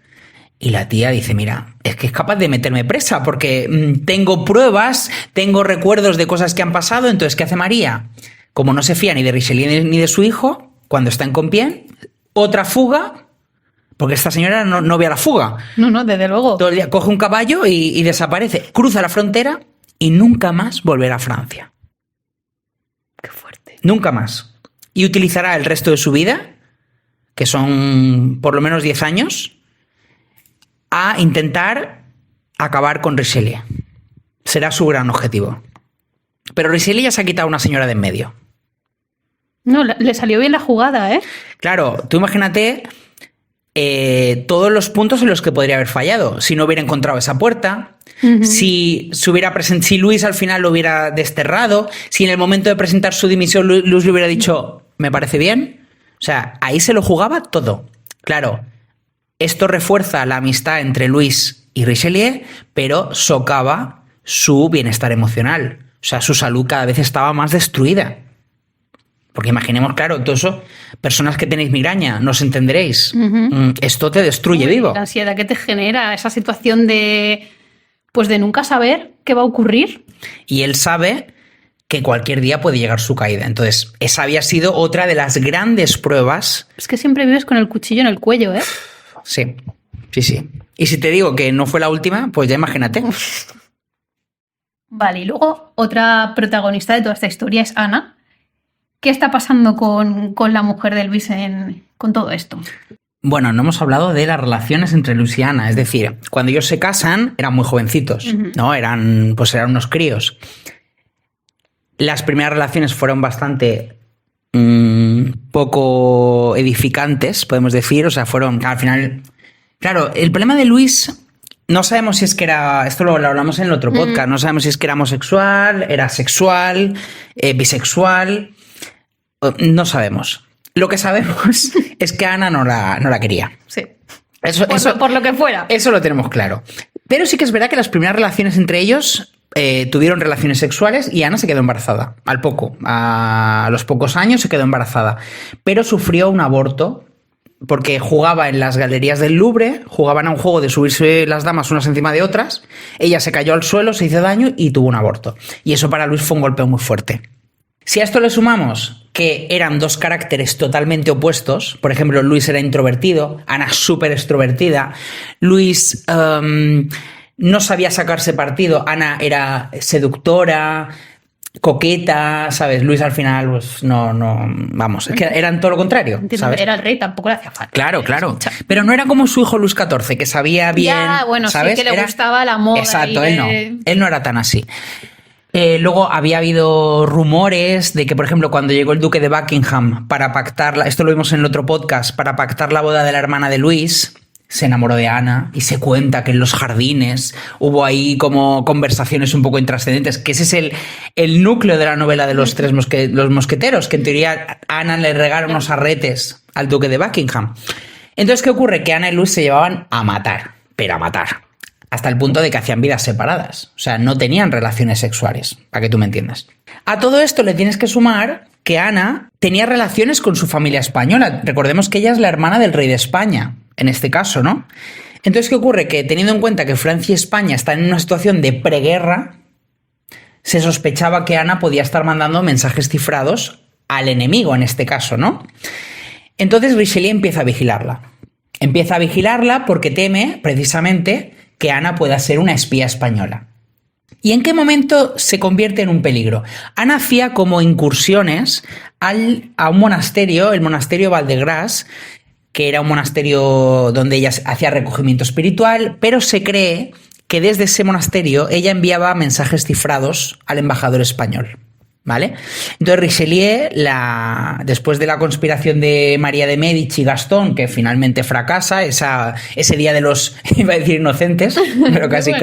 y la tía dice, mira, es que es capaz de meterme presa porque tengo pruebas, tengo recuerdos de cosas que han pasado. Entonces, ¿qué hace María? Como no se fía ni de Richelieu ni de su hijo, cuando está en Compiègne, otra fuga, porque esta señora no ve a la fuga. No, desde luego. Todo el día coge un caballo y desaparece, cruza la frontera y nunca más volverá a Francia. Qué fuerte. Nunca más. Y utilizará el resto de su vida, que son por lo menos 10 años, a intentar acabar con Richelieu. Será su gran objetivo. Pero Richelieu ya se ha quitado una señora de en medio. No, le salió bien la jugada, ¿eh? Claro, tú imagínate todos los puntos en los que podría haber fallado. Si no hubiera encontrado esa puerta, si Luis al final lo hubiera desterrado, si en el momento de presentar su dimisión Luis le hubiera dicho, me parece bien. O sea, ahí se lo jugaba todo. Claro, esto refuerza la amistad entre Luis y Richelieu, pero socava su bienestar emocional. O sea, su salud cada vez estaba más destruida. Porque imaginemos, claro, todo eso, personas que tenéis migraña, no os entenderéis. Esto te destruye vivo. La ansiedad que te genera, esa situación de nunca saber qué va a ocurrir. Y él sabe que cualquier día puede llegar su caída. Entonces, esa había sido otra de las grandes pruebas. Es que siempre vives con el cuchillo en el cuello, ¿eh? Sí. Y si te digo que no fue la última, pues ya imagínate. Vale, y luego otra protagonista de toda esta historia es Ana. ¿Qué está pasando con la mujer de Luis con todo esto? Bueno, no hemos hablado de las relaciones entre Luis y Ana. Es decir, cuando ellos se casan, eran muy jovencitos, ¿no? Eran unos críos. Las primeras relaciones fueron bastante poco edificantes, podemos decir. O sea, fueron al final... Claro, el problema de Luis... No sabemos si es que era... Esto lo hablamos en el otro podcast. No sabemos si es que era homosexual, era sexual, bisexual... No sabemos. Lo que sabemos es que Ana no la quería. Sí. Eso, por lo que fuera. Eso lo tenemos claro. Pero sí que es verdad que las primeras relaciones entre ellos tuvieron relaciones sexuales y Ana se quedó embarazada. A los pocos años se quedó embarazada. Pero sufrió un aborto porque jugaba en las galerías del Louvre, jugaban a un juego de subirse las damas unas encima de otras. Ella se cayó al suelo, se hizo daño y tuvo un aborto. Y eso para Luis fue un golpe muy fuerte. Si a esto le sumamos que eran dos caracteres totalmente opuestos, por ejemplo, Luis era introvertido, Ana súper extrovertida, Luis no sabía sacarse partido, Ana era seductora, coqueta, ¿sabes? Luis al final, pues vamos, es que eran todo lo contrario, ¿sabes? Era el rey, tampoco le hacía falta. Claro. Pero no era como su hijo Luis XIV, que sabía bien, ya, bueno, ¿sabes? Sí que le gustaba la moda. Exacto, él no era tan así. Luego había habido rumores de que, por ejemplo, cuando llegó el duque de Buckingham para pactar, esto lo vimos en el otro podcast, para pactar la boda de la hermana de Luis, se enamoró de Ana y se cuenta que en los jardines hubo ahí como conversaciones un poco intrascendentes, que ese es el núcleo de la novela de los los mosqueteros, que en teoría Ana le regala unos arretes al duque de Buckingham. Entonces, ¿qué ocurre? Que Ana y Luis se llevaban a matar, pero a matar. Hasta el punto de que hacían vidas separadas. O sea, no tenían relaciones sexuales, para que tú me entiendas. A todo esto le tienes que sumar que Ana tenía relaciones con su familia española. Recordemos que ella es la hermana del rey de España, en este caso, ¿no? Entonces, ¿qué ocurre? Que teniendo en cuenta que Francia y España están en una situación de preguerra, se sospechaba que Ana podía estar mandando mensajes cifrados al enemigo, en este caso, ¿no? Entonces Richelieu empieza a vigilarla. Empieza a vigilarla porque teme, precisamente, que Ana pueda ser una espía española. ¿Y en qué momento se convierte en un peligro? Ana hacía como incursiones a un monasterio, el monasterio Val-de-Grâce, que era un monasterio donde ella hacía recogimiento espiritual, pero se cree que desde ese monasterio ella enviaba mensajes cifrados al embajador español. ¿Vale? Entonces Richelieu, después de la conspiración de María de Médici y Gastón, que finalmente fracasa, ese día de los, iba a decir inocentes, pero casi,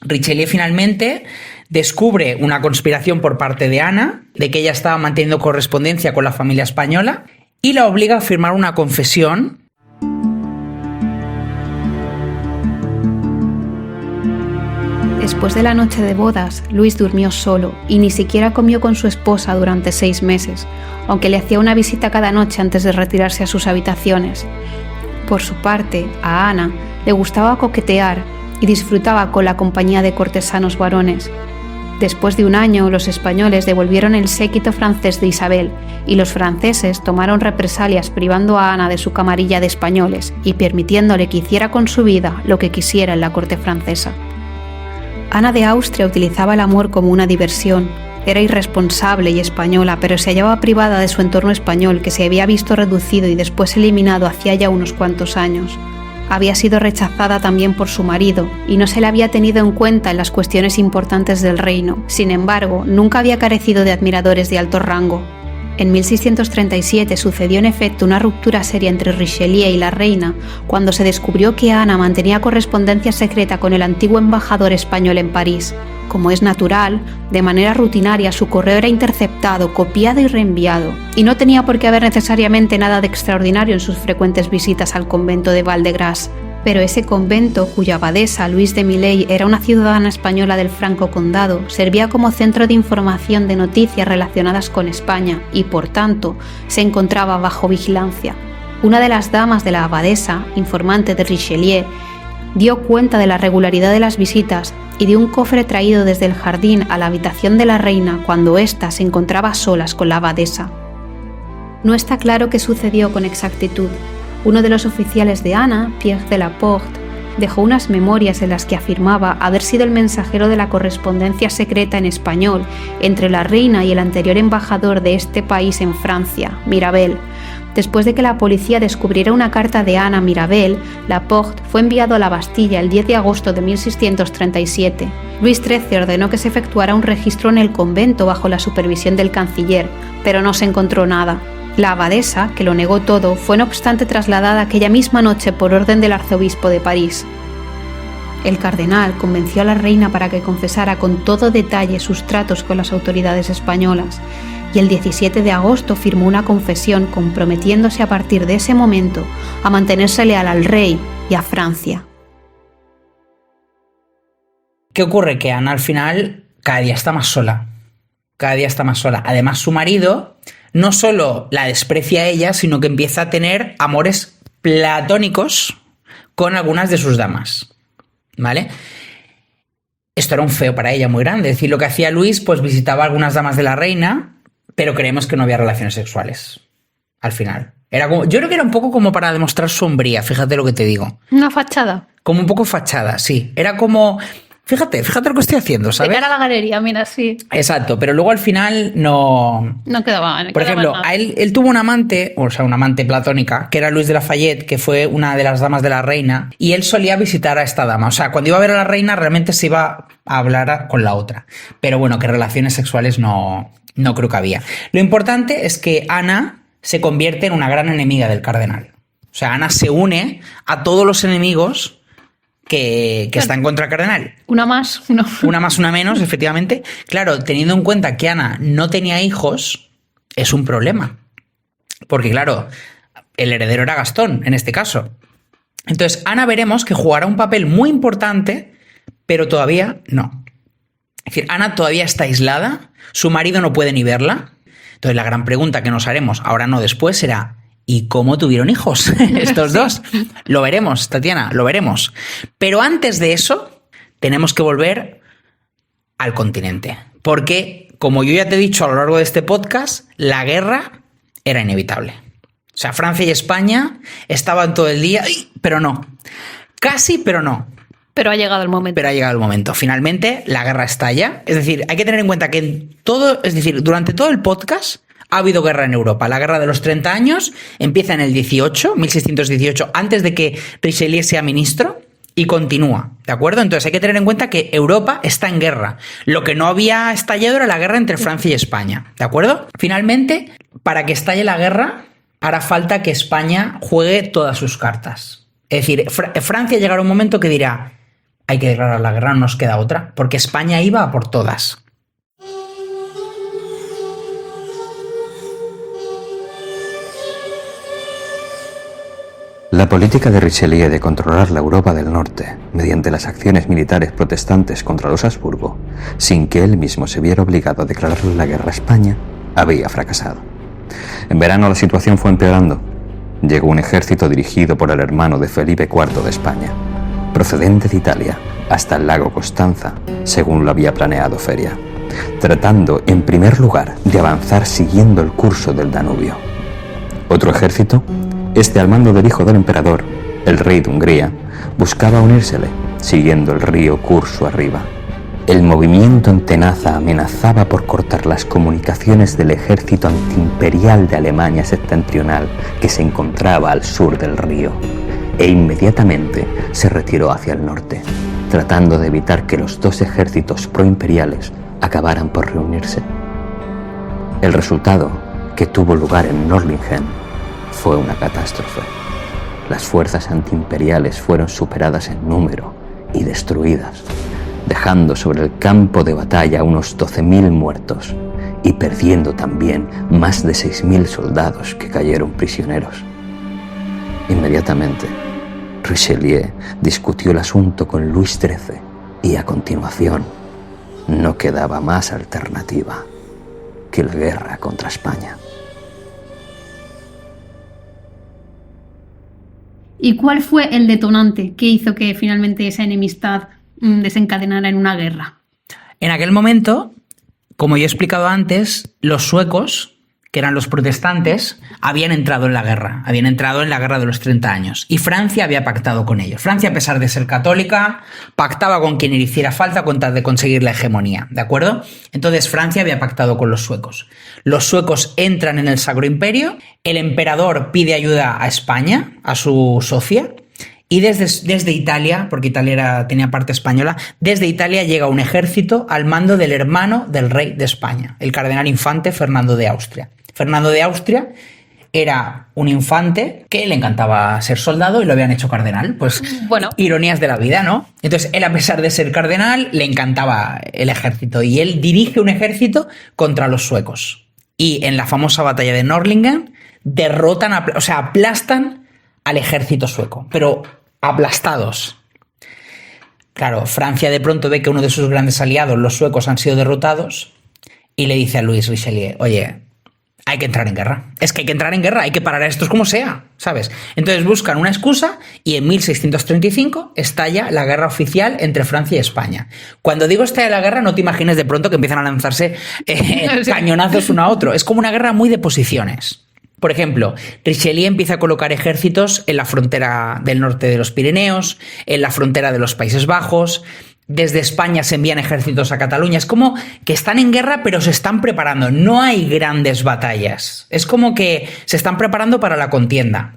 Richelieu finalmente descubre una conspiración por parte de Ana, de que ella estaba manteniendo correspondencia con la familia española, y la obliga a firmar una confesión. Después de la noche de bodas, Luis durmió solo y ni siquiera comió con su esposa durante 6 meses, aunque le hacía una visita cada noche antes de retirarse a sus habitaciones. Por su parte, a Ana le gustaba coquetear y disfrutaba con la compañía de cortesanos varones. Después de 1 año, los españoles devolvieron el séquito francés de Isabel y los franceses tomaron represalias privando a Ana de su camarilla de españoles y permitiéndole que hiciera con su vida lo que quisiera en la corte francesa. Ana de Austria utilizaba el amor como una diversión. Era irresponsable y española, pero se hallaba privada de su entorno español, que se había visto reducido y después eliminado hacía ya unos cuantos años. Había sido rechazada también por su marido y no se le había tenido en cuenta en las cuestiones importantes del reino. Sin embargo, nunca había carecido de admiradores de alto rango. En 1637 sucedió en efecto una ruptura seria entre Richelieu y la reina cuando se descubrió que Ana mantenía correspondencia secreta con el antiguo embajador español en París. Como es natural, de manera rutinaria su correo era interceptado, copiado y reenviado, y no tenía por qué haber necesariamente nada de extraordinario en sus frecuentes visitas al convento de Val-de-Grâce. Pero ese convento, cuya abadesa, Luis de Miley, era una ciudadana española del Franco Condado, servía como centro de información de noticias relacionadas con España y, por tanto, se encontraba bajo vigilancia. Una de las damas de la abadesa, informante de Richelieu, dio cuenta de la regularidad de las visitas y de un cofre traído desde el jardín a la habitación de la reina cuando ésta se encontraba a solas con la abadesa. No está claro qué sucedió con exactitud. Uno de los oficiales de Ana, Pierre de la Porte, dejó unas memorias en las que afirmaba haber sido el mensajero de la correspondencia secreta en español entre la reina y el anterior embajador de este país en Francia, Mirabel. Después de que la policía descubriera una carta de Ana a Mirabel, Laporte fue enviado a la Bastilla el 10 de agosto de 1637. Luis XIII ordenó que se efectuara un registro en el convento bajo la supervisión del canciller, pero no se encontró nada. La abadesa, que lo negó todo, fue no obstante trasladada aquella misma noche por orden del arzobispo de París. El cardenal convenció a la reina para que confesara con todo detalle sus tratos con las autoridades españolas, y el 17 de agosto firmó una confesión comprometiéndose a partir de ese momento a mantenerse leal al rey y a Francia. ¿Qué ocurre? Que Ana al final cada día está más sola. Cada día está más sola. Además, su marido no solo la desprecia a ella, sino que empieza a tener amores platónicos con algunas de sus damas. ¿Vale? Esto era un feo para ella muy grande. Es decir, lo que hacía Luis, pues visitaba a algunas damas de la reina, pero creemos que no había relaciones sexuales al final. Yo creo que era un poco como para demostrar su hombría, fíjate lo que te digo. Una fachada. Como un poco fachada, sí. Era como Fíjate lo que estoy haciendo, ¿sabes? De cara a la galería, mira, sí. Exacto, pero luego al final no... No quedaba. Por ejemplo, él tuvo un amante, o sea, una amante platónica, que era Luis de Lafayette, que fue una de las damas de la reina, y él solía visitar a esta dama. O sea, cuando iba a ver a la reina, realmente se iba a hablar con la otra. Pero bueno, que relaciones sexuales no creo que había. Lo importante es que Ana se convierte en una gran enemiga del cardenal. O sea, Ana se une a todos los enemigos que están contra el cardenal. Una más, uno. Una más, una menos, efectivamente. Claro, teniendo en cuenta que Ana no tenía hijos, es un problema. Porque, claro, el heredero era Gastón, en este caso. Entonces, Ana veremos que jugará un papel muy importante, pero todavía no. Es decir, Ana todavía está aislada, su marido no puede ni verla. Entonces, la gran pregunta que nos haremos, ahora no después, será: ¿y cómo tuvieron hijos estos dos? Lo veremos, Tatiana, lo veremos. Pero antes de eso, tenemos que volver al continente. Porque, como yo ya te he dicho a lo largo de este podcast, la guerra era inevitable. O sea, Francia y España estaban todo el día, pero no. Casi, pero no. Pero ha llegado el momento. Pero ha llegado el momento. Finalmente, la guerra estalla. Es decir, hay que tener en cuenta que durante todo el podcast ha habido guerra en Europa. La guerra de los 30 años empieza en el 1618, antes de que Richelieu sea ministro, y continúa, ¿de acuerdo? Entonces hay que tener en cuenta que Europa está en guerra. Lo que no había estallado era la guerra entre Francia y España, ¿de acuerdo? Finalmente, para que estalle la guerra, hará falta que España juegue todas sus cartas. Es decir, Francia llegará un momento que dirá: hay que declarar la guerra, no nos queda otra, porque España iba a por todas. La política de Richelieu de controlar la Europa del Norte mediante las acciones militares protestantes contra los Habsburgo, sin que él mismo se viera obligado a declararle la guerra a España, había fracasado. En verano la situación fue empeorando. Llegó un ejército dirigido por el hermano de Felipe IV de España, procedente de Italia, hasta el lago Constanza, según lo había planeado Feria, tratando en primer lugar de avanzar siguiendo el curso del Danubio. Otro ejército, al mando del hijo del emperador, el rey de Hungría, buscaba unírsele, siguiendo el río curso arriba. El movimiento en tenaza amenazaba por cortar las comunicaciones del ejército antiimperial de Alemania septentrional que se encontraba al sur del río, e inmediatamente se retiró hacia el norte, tratando de evitar que los dos ejércitos proimperiales acabaran por reunirse. El resultado, que tuvo lugar en Nördlingen, fue una catástrofe. Las fuerzas antiimperiales fueron superadas en número y destruidas, dejando sobre el campo de batalla unos 12.000 muertos y perdiendo también más de 6.000 soldados que cayeron prisioneros. Inmediatamente, Richelieu discutió el asunto con Luis XIII y a continuación no quedaba más alternativa que la guerra contra España. ¿Y cuál fue el detonante que hizo que finalmente esa enemistad desencadenara en una guerra? En aquel momento, como yo he explicado antes, los suecos, que eran los protestantes, habían entrado en la guerra de los 30 años, y Francia había pactado con ellos. Francia, a pesar de ser católica, pactaba con quien le hiciera falta con tal de conseguir la hegemonía, ¿de acuerdo? Entonces Francia había pactado con los suecos. Los suecos entran en el Sacro Imperio, el emperador pide ayuda a España, a su socia, y desde Italia, porque Italia tenía parte española, desde Italia llega un ejército al mando del hermano del rey de España, el cardenal infante Fernando de Austria. Fernando de Austria era un infante que le encantaba ser soldado y lo habían hecho cardenal. Pues bueno, ironías de la vida, ¿no? Entonces él, a pesar de ser cardenal, le encantaba el ejército y él dirige un ejército contra los suecos. Y en la famosa batalla de Nördlingen aplastan al ejército sueco, pero aplastados. Claro, Francia de pronto ve que uno de sus grandes aliados, los suecos, han sido derrotados y le dice a Luis Richelieu: oye, hay que entrar en guerra. Es que hay que entrar en guerra, hay que parar a estos como sea, ¿sabes? Entonces buscan una excusa y en 1635 estalla la guerra oficial entre Francia y España. Cuando digo estalla la guerra, no te imagines de pronto que empiezan a lanzarse cañonazos uno a otro. Es como una guerra muy de posiciones. Por ejemplo, Richelieu empieza a colocar ejércitos en la frontera del norte de los Pirineos, en la frontera de los Países Bajos. desde España se envían ejércitos a Cataluña. Es como que están en guerra, pero se están preparando. No hay grandes batallas. Es como que se están preparando para la contienda.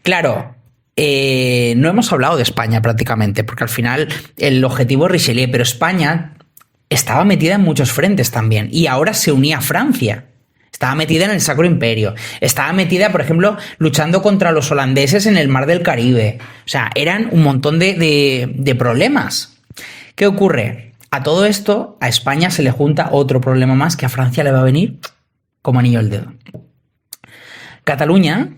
Claro, no hemos hablado de España prácticamente, porque al final el objetivo es Richelieu, pero España estaba metida en muchos frentes también. Y ahora se unía a Francia. Estaba metida en el Sacro Imperio. Estaba metida, por ejemplo, luchando contra los holandeses en el Mar del Caribe. O sea, eran un montón de problemas. ¿Qué ocurre? A todo esto, a España se le junta otro problema más que a Francia le va a venir como anillo al dedo. Cataluña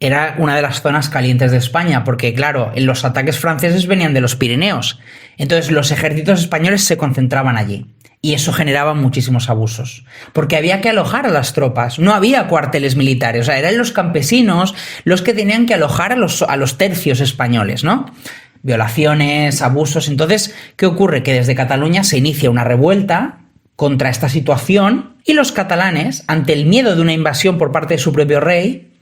era una de las zonas calientes de España, porque, claro, los ataques franceses venían de los Pirineos. Entonces, los ejércitos españoles se concentraban allí. Y eso generaba muchísimos abusos, porque había que alojar a las tropas, no había cuarteles militares, o sea, eran los campesinos los que tenían que alojar a los tercios españoles, ¿no? Violaciones, abusos. Entonces, ¿qué ocurre? Que desde Cataluña se inicia una revuelta contra esta situación y los catalanes, ante el miedo de una invasión por parte de su propio rey,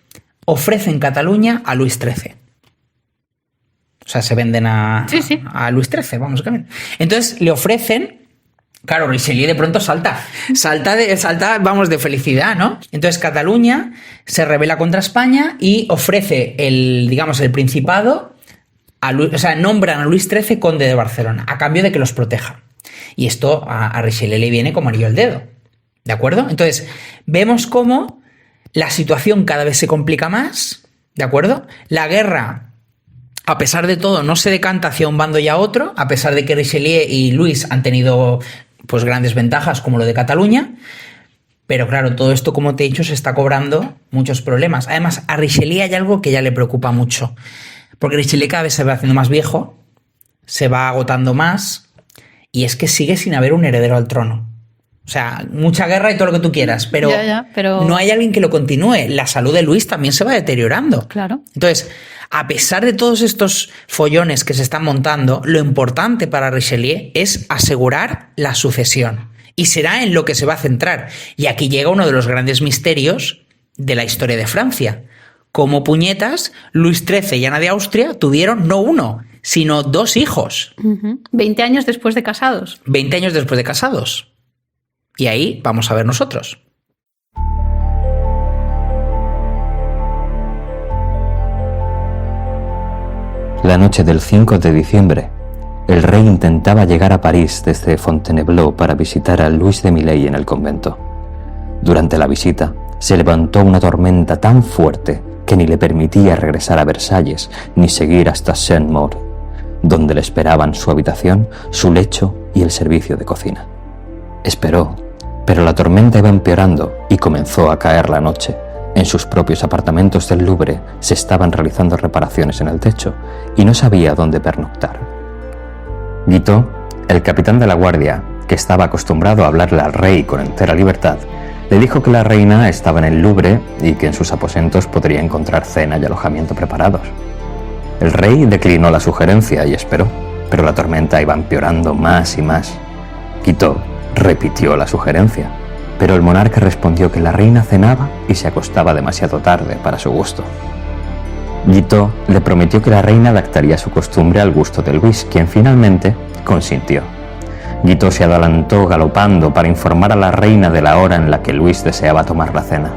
ofrecen Cataluña a Luis XIII. O sea, se venden a Luis XIII, vamos a ver. Entonces, le ofrecen. Claro, Richelieu de pronto salta, vamos, de felicidad, ¿no? Entonces Cataluña se rebela contra España y ofrece el Principado, nombran a Luis XIII conde de Barcelona, a cambio de que los proteja. Y esto a Richelieu le viene como anillo al dedo, ¿de acuerdo? Entonces, vemos cómo la situación cada vez se complica más, ¿de acuerdo? La guerra, a pesar de todo, no se decanta hacia un bando y a otro, a pesar de que Richelieu y Luis han tenido pues grandes ventajas como lo de Cataluña, pero claro, todo esto, como te he dicho, se está cobrando muchos problemas. Además, a Richelieu hay algo que ya le preocupa mucho, porque Richelieu cada vez se va haciendo más viejo, se va agotando más, y es que sigue sin haber un heredero al trono. O sea, mucha guerra y todo lo que tú quieras, pero no hay alguien que lo continúe. La salud de Luis también se va deteriorando. Claro. Entonces, a pesar de todos estos follones que se están montando, lo importante para Richelieu es asegurar la sucesión. Y será en lo que se va a centrar. Y aquí llega uno de los grandes misterios de la historia de Francia. Como puñetas, Luis XIII y Ana de Austria tuvieron no uno, sino 2 hijos. 20 años después de casados. 20 años después de casados. Y ahí vamos a ver nosotros. La noche del 5 de diciembre, el rey intentaba llegar a París desde Fontainebleau para visitar a Luis de Miley en el convento. Durante la visita, se levantó una tormenta tan fuerte que ni le permitía regresar a Versalles ni seguir hasta Saint-Maur, donde le esperaban su habitación, su lecho y el servicio de cocina. Esperó, pero la tormenta iba empeorando y comenzó a caer la noche. En sus propios apartamentos del Louvre se estaban realizando reparaciones en el techo y no sabía dónde pernoctar. Guiteau, el capitán de la guardia, que estaba acostumbrado a hablarle al rey con entera libertad, le dijo que la reina estaba en el Louvre y que en sus aposentos podría encontrar cena y alojamiento preparados. El rey declinó la sugerencia y esperó, pero la tormenta iba empeorando más y más. Guiteau repitió la sugerencia, pero el monarca respondió que la reina cenaba y se acostaba demasiado tarde para su gusto. Guiteau le prometió que la reina adaptaría su costumbre al gusto de Luis, quien finalmente consintió. Guiteau se adelantó galopando para informar a la reina de la hora en la que Luis deseaba tomar la cena.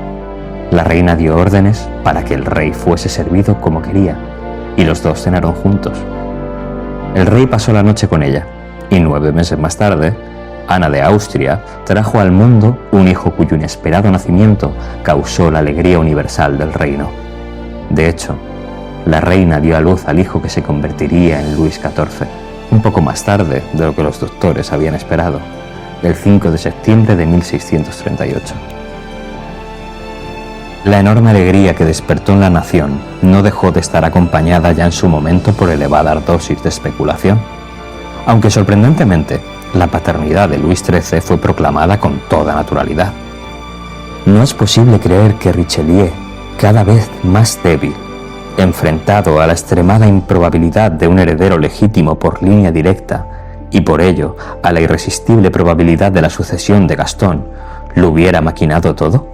La reina dio órdenes para que el rey fuese servido como quería, y los dos cenaron juntos. El rey pasó la noche con ella, y 9 meses más tarde, Ana de Austria trajo al mundo un hijo cuyo inesperado nacimiento causó la alegría universal del reino. De hecho, la reina dio a luz al hijo que se convertiría en Luis XIV, un poco más tarde de lo que los doctores habían esperado, el 5 de septiembre de 1638. La enorme alegría que despertó en la nación no dejó de estar acompañada ya en su momento por elevadas dosis de especulación, aunque sorprendentemente, la paternidad de Luis XIII fue proclamada con toda naturalidad. No es posible creer que Richelieu, cada vez más débil, enfrentado a la extremada improbabilidad de un heredero legítimo por línea directa y por ello a la irresistible probabilidad de la sucesión de Gastón, ¿lo hubiera maquinado todo?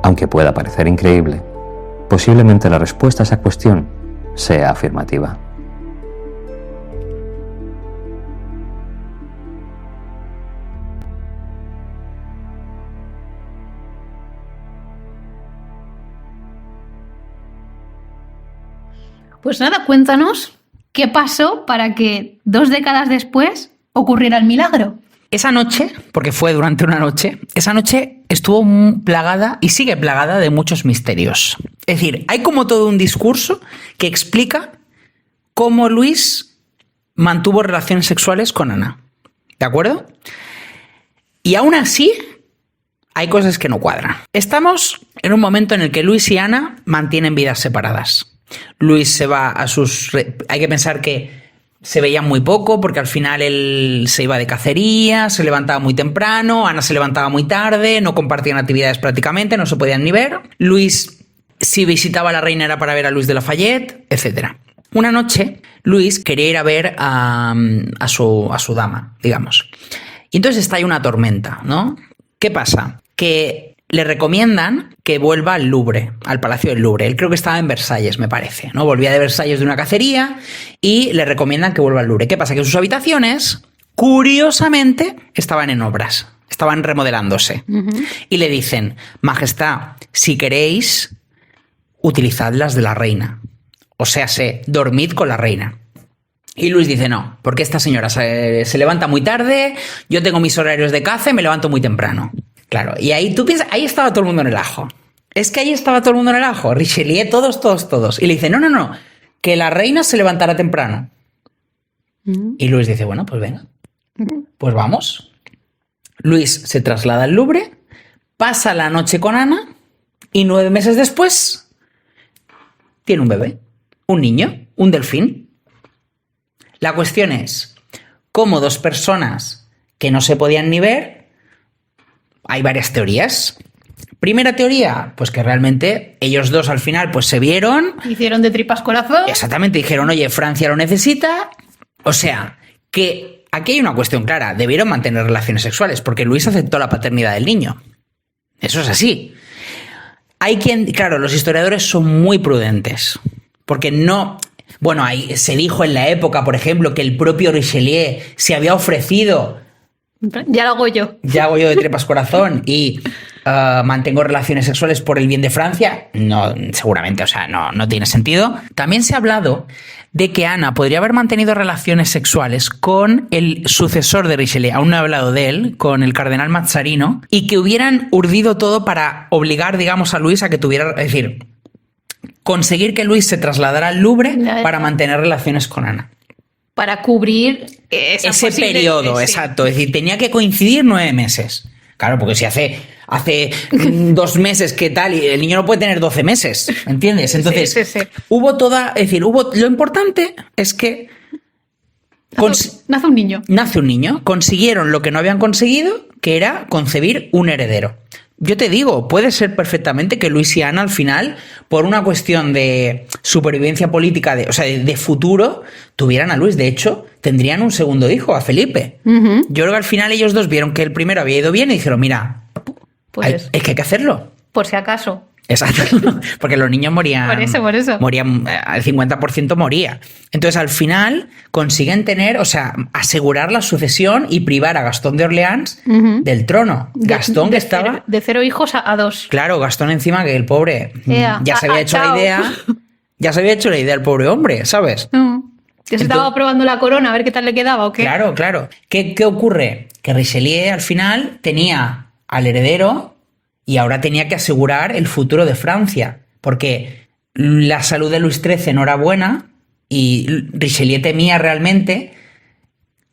Aunque pueda parecer increíble, posiblemente la respuesta a esa cuestión sea afirmativa. Pues nada, cuéntanos qué pasó para que 2 décadas después ocurriera el milagro. Esa noche, porque fue durante una noche, esa noche estuvo plagada y sigue plagada de muchos misterios. Es decir, hay como todo un discurso que explica cómo Luis mantuvo relaciones sexuales con Ana. ¿De acuerdo? Y aún así, hay cosas que no cuadran. Estamos en un momento en el que Luis y Ana mantienen vidas separadas. Luis se va a sus... Hay que pensar que se veían muy poco porque al final él se iba de cacería, se levantaba muy temprano, Ana se levantaba muy tarde, no compartían actividades prácticamente, no se podían ni ver. Luis, si visitaba a la reina, era para ver a Luis de Lafayette, etc. Una noche, Luis quería ir a ver a su dama, digamos. Y entonces está ahí una tormenta, ¿no? ¿Qué pasa? Que le recomiendan que vuelva al Louvre, al Palacio del Louvre. Él creo que estaba en Versalles, me parece, ¿no? Volvía de Versalles de una cacería y le recomiendan que vuelva al Louvre. ¿Qué pasa? Que sus habitaciones, curiosamente, estaban en obras, estaban remodelándose. Y le dicen, Majestad, si queréis, utilizad las de la reina. O sea, dormid con la reina. Y Luis dice, no, porque esta señora se levanta muy tarde, yo tengo mis horarios de caza y me levanto muy temprano. Claro, y ahí tú piensas, ahí estaba todo el mundo en el ajo. Es que ahí estaba todo el mundo en el ajo. Richelieu, todos. Y le dice, no, que la reina se levantará temprano. Y Luis dice, bueno, pues venga, pues vamos. Luis se traslada al Louvre, pasa la noche con Ana y 9 meses después tiene un bebé, un niño, un delfín. La cuestión es, ¿cómo 2 personas que no se podían ni ver? Hay varias teorías. Primera teoría, pues que realmente ellos 2 al final pues se vieron. Hicieron de tripas corazón. Exactamente, dijeron, oye, Francia lo necesita. O sea, que aquí hay una cuestión clara. Debieron mantener relaciones sexuales porque Luis aceptó la paternidad del niño. Eso es así. Claro, los historiadores son muy prudentes. Porque no... Bueno, ahí se dijo en la época, por ejemplo, que el propio Richelieu se había ofrecido... Ya lo hago yo. Ya hago yo de tripas corazón y mantengo relaciones sexuales por el bien de Francia. No, seguramente, o sea, no tiene sentido. También se ha hablado de que Ana podría haber mantenido relaciones sexuales con el sucesor de Richelieu, aún no he hablado de él, con el cardenal Mazzarino, y que hubieran urdido todo para obligar, digamos, a Luis a que tuviera... Es decir, conseguir que Luis se trasladara al Louvre para mantener relaciones con Ana. Para cubrir ese periodo, exacto. Es decir, tenía que coincidir 9 meses. Claro, porque si hace 2 meses que tal, y el niño no puede tener 12 meses, ¿entiendes? Entonces, sí. Lo importante es que... Nace un niño. Nace un niño. Consiguieron lo que no habían conseguido, que era concebir un heredero. Yo te digo, puede ser perfectamente que Luis y Ana al final, por una cuestión de supervivencia política, de futuro, tuvieran a Luis. De hecho, tendrían un segundo hijo, a Felipe. Yo creo que al final ellos 2 vieron que el primero había ido bien y dijeron, mira, pues es que hay que hacerlo. Por si acaso. Exacto, porque los niños morían. Por eso. Morían, el 50% moría. Entonces, al final, consiguen asegurar la sucesión y privar a Gastón de Orleans del trono. Gastón que estaba... De 0 hijos a 2. Claro, Gastón encima, que el pobre ya se había hecho la idea. Ya se había hecho la idea el pobre hombre, ¿sabes? ¿Que se estaba probando la corona a ver qué tal le quedaba o qué? Claro. ¿Qué ocurre? Que Richelieu, al final, tenía al heredero... Y ahora tenía que asegurar el futuro de Francia, porque la salud de Luis XIII no era buena y Richelieu temía realmente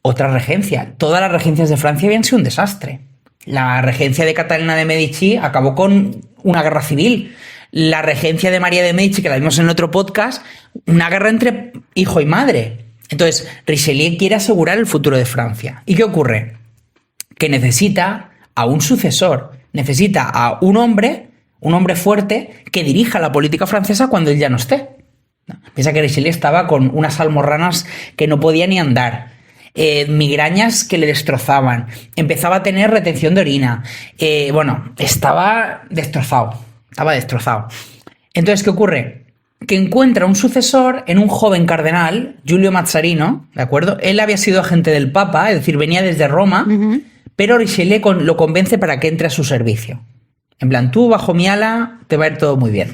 otra regencia. Todas las regencias de Francia habían sido un desastre. La regencia de Catalina de Medici acabó con una guerra civil. La regencia de María de Medici, que la vimos en el otro podcast, una guerra entre hijo y madre. Entonces, Richelieu quiere asegurar el futuro de Francia. ¿Y qué ocurre? Que necesita a un sucesor. Necesita a un hombre fuerte que dirija la política francesa cuando él ya no esté. Piensa que Richelieu estaba con unas almorranas que no podía ni andar, migrañas que le destrozaban, empezaba a tener retención de orina. Estaba destrozado. Entonces, ¿qué ocurre? Que encuentra un sucesor en un joven cardenal, Giulio Mazzarino, ¿de acuerdo? Él había sido agente del Papa, es decir, venía desde Roma, pero Richelieu lo convence para que entre a su servicio. En plan, tú bajo mi ala te va a ir todo muy bien.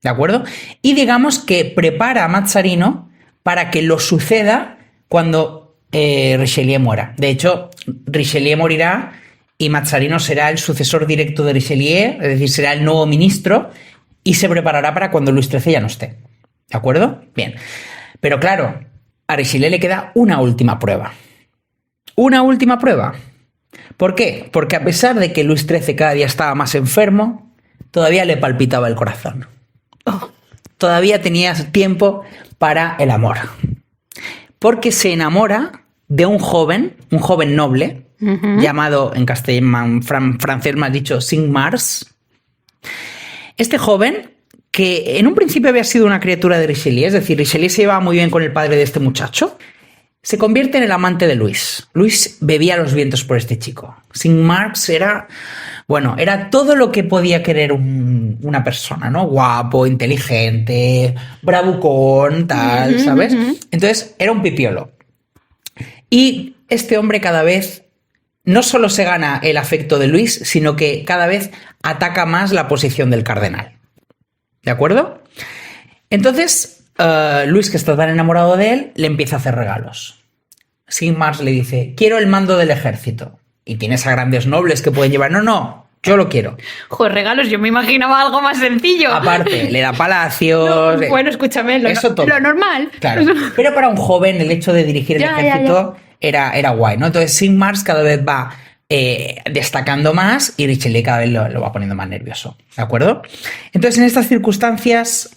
¿de acuerdo? Y digamos que prepara a Mazzarino para que lo suceda cuando Richelieu muera. De hecho, Richelieu morirá y Mazzarino será el sucesor directo de Richelieu, es decir, será el nuevo ministro y se preparará para cuando Luis XIII ya no esté. ¿De acuerdo? Bien. Pero claro, a Richelieu le queda una última prueba. Una última prueba. ¿Por qué? Porque a pesar de que Luis XIII cada día estaba más enfermo, todavía le palpitaba el corazón. Todavía tenía tiempo para el amor. Porque se enamora de un joven noble, llamado en castellano, francés me has dicho, Cinq-Mars. Este joven, que en un principio había sido una criatura de Richelieu, es decir, Richelieu se llevaba muy bien con el padre de este muchacho, se convierte en el amante de Luis. Luis bebía los vientos por este chico. Cinq-Mars era todo lo que podía querer una persona, ¿no? Guapo, inteligente, bravucón, tal, ¿sabes? Entonces, era un pipiolo. Y este hombre cada vez no solo se gana el afecto de Luis, sino que cada vez ataca más la posición del cardenal. ¿De acuerdo? Entonces, Luis, que está tan enamorado de él, le empieza a hacer regalos. Cinq-Mars le dice, quiero el mando del ejército. Y tienes a grandes nobles que pueden llevar. No, yo lo quiero. Joder, regalos, yo me imaginaba algo más sencillo. Aparte, le da palacios. No, bueno, escúchame, lo normal. Claro. Pero para un joven, el hecho de dirigir el ejército era guay, ¿no? Entonces, Cinq-Mars cada vez va destacando más y Richelieu cada vez lo va poniendo más nervioso. ¿De acuerdo? Entonces, en estas circunstancias,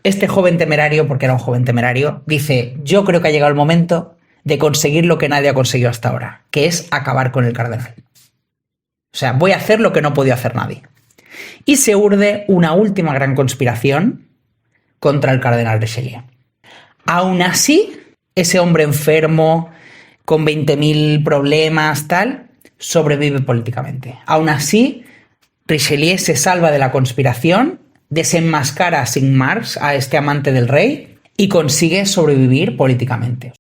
este joven temerario, porque era un joven temerario, dice, yo creo que ha llegado el momento de conseguir lo que nadie ha conseguido hasta ahora, que es acabar con el cardenal. O sea, voy a hacer lo que no ha podido hacer nadie. Y se urde una última gran conspiración contra el cardenal Richelieu. Aún así, ese hombre enfermo, con 20.000 problemas, tal, sobrevive políticamente. Aún así, Richelieu se salva de la conspiración, desenmascara a Cinq-Mars, a este amante del rey, y consigue sobrevivir políticamente.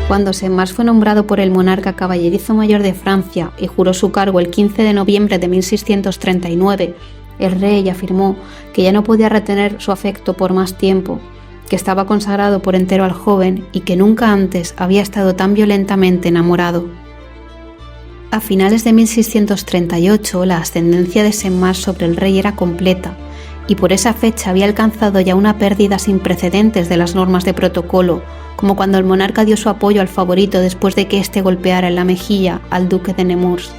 Cuando Cinq-Mars fue nombrado por el monarca caballerizo mayor de Francia y juró su cargo el 15 de noviembre de 1639, el rey afirmó que ya no podía retener su afecto por más tiempo, que estaba consagrado por entero al joven y que nunca antes había estado tan violentamente enamorado. A finales de 1638, la ascendencia de Cinq-Mars sobre el rey era completa, y por esa fecha había alcanzado ya una pérdida sin precedentes de las normas de protocolo, como cuando el monarca dio su apoyo al favorito después de que éste golpeara en la mejilla al duque de Nemours.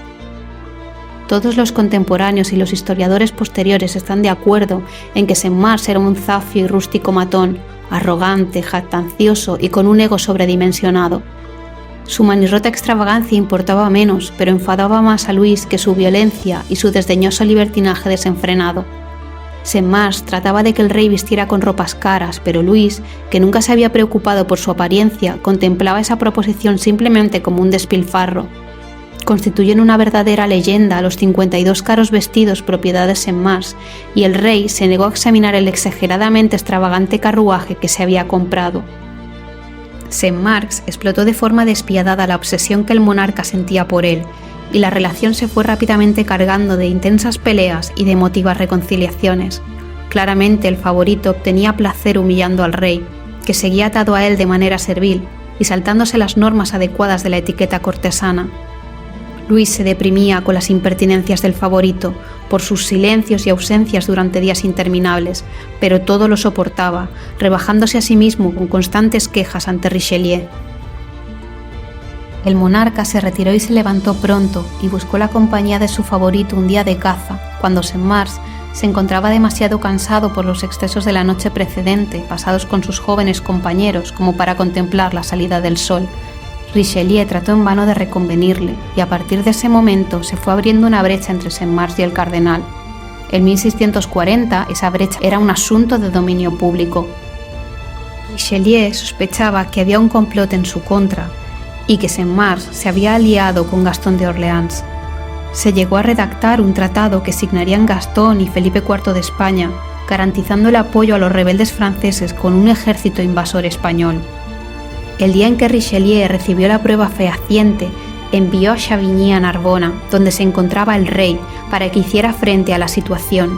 Todos los contemporáneos y los historiadores posteriores están de acuerdo en que Cinq-Mars era un zafio y rústico matón, arrogante, jactancioso y con un ego sobredimensionado. Su manirrota extravagancia importaba menos, pero enfadaba más a Luis que su violencia y su desdeñoso libertinaje desenfrenado. Cinq-Mars trataba de que el rey vistiera con ropas caras, pero Luis, que nunca se había preocupado por su apariencia, contemplaba esa proposición simplemente como un despilfarro. Constituyen una verdadera leyenda los 52 caros vestidos propiedad de Cinq-Mars, y el rey se negó a examinar el exageradamente extravagante carruaje que se había comprado. Cinq-Mars explotó de forma despiadada la obsesión que el monarca sentía por él, y la relación se fue rápidamente cargando de intensas peleas y de emotivas reconciliaciones. Claramente el favorito obtenía placer humillando al rey, que seguía atado a él de manera servil y saltándose las normas adecuadas de la etiqueta cortesana. Luis se deprimía con las impertinencias del favorito, por sus silencios y ausencias durante días interminables, pero todo lo soportaba, rebajándose a sí mismo con constantes quejas ante Richelieu. El monarca se retiró y se levantó pronto y buscó la compañía de su favorito un día de caza, cuando Cinq-Mars se encontraba demasiado cansado por los excesos de la noche precedente, pasados con sus jóvenes compañeros, como para contemplar la salida del sol. Richelieu trató en vano de reconvenirle, y a partir de ese momento se fue abriendo una brecha entre Cinq-Mars y el cardenal. En 1640 esa brecha era un asunto de dominio público. Richelieu sospechaba que había un complot en su contra, y que Cinq-Mars se había aliado con Gastón de Orleans. Se llegó a redactar un tratado que signarían Gastón y Felipe IV de España, garantizando el apoyo a los rebeldes franceses con un ejército invasor español. El día en que Richelieu recibió la prueba fehaciente envió a Chavigny a Narbona, donde se encontraba el rey, para que hiciera frente a la situación.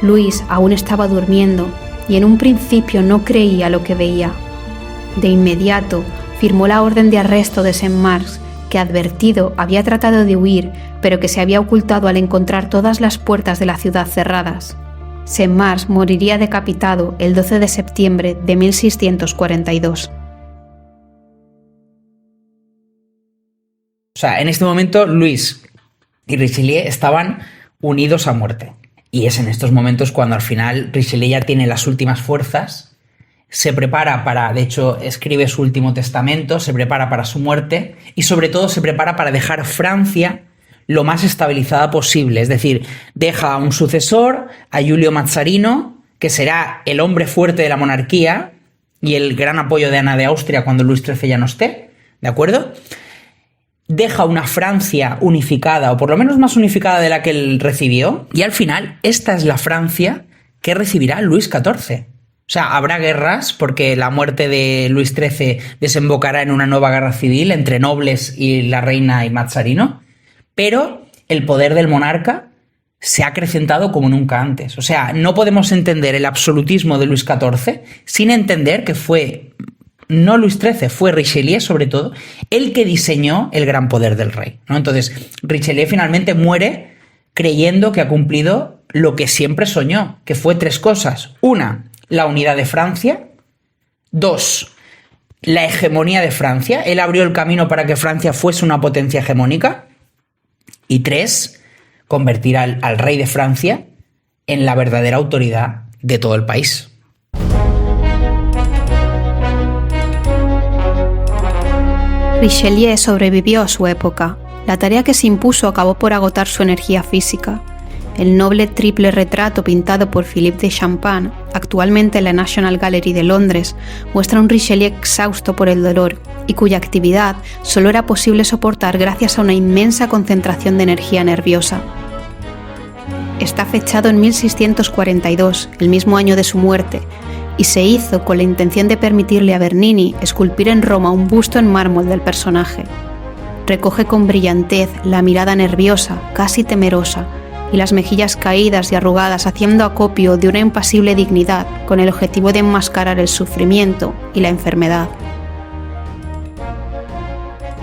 Luis aún estaba durmiendo y en un principio no creía lo que veía. De inmediato firmó la orden de arresto de Saint-Marc, que advertido había tratado de huir, pero que se había ocultado al encontrar todas las puertas de la ciudad cerradas. Saint-Marc moriría decapitado el 12 de septiembre de 1642. O sea, en este momento Luis y Richelieu estaban unidos a muerte. Y es en estos momentos cuando al final Richelieu ya tiene las últimas fuerzas, se prepara para, de hecho, escribe su último testamento, se prepara para su muerte y sobre todo se prepara para dejar Francia lo más estabilizada posible. Es decir, deja a un sucesor, a Giulio Mazzarino, que será el hombre fuerte de la monarquía y el gran apoyo de Ana de Austria cuando Luis XIII ya no esté, ¿de acuerdo? Deja una Francia unificada, o por lo menos más unificada de la que él recibió, y al final esta es la Francia que recibirá Luis XIV. O sea, habrá guerras porque la muerte de Luis XIII desembocará en una nueva guerra civil entre nobles y la reina y Mazzarino, pero el poder del monarca se ha acrecentado como nunca antes. O sea, no podemos entender el absolutismo de Luis XIV sin entender que fue... No Luis XIII, fue Richelieu sobre todo, el que diseñó el gran poder del rey, ¿no? Entonces, Richelieu finalmente muere creyendo que ha cumplido lo que siempre soñó, que fue tres cosas. Una, la unidad de Francia. Dos, la hegemonía de Francia. Él abrió el camino para que Francia fuese una potencia hegemónica. Y tres, convertir al rey de Francia en la verdadera autoridad de todo el país. Richelieu sobrevivió a su época. La tarea que se impuso acabó por agotar su energía física. El noble triple retrato pintado por Philippe de Champagne, actualmente en la National Gallery de Londres, muestra un Richelieu exhausto por el dolor y cuya actividad solo era posible soportar gracias a una inmensa concentración de energía nerviosa. Está fechado en 1642, el mismo año de su muerte, y se hizo con la intención de permitirle a Bernini esculpir en Roma un busto en mármol del personaje. Recoge con brillantez la mirada nerviosa, casi temerosa, y las mejillas caídas y arrugadas haciendo acopio de una impasible dignidad con el objetivo de enmascarar el sufrimiento y la enfermedad.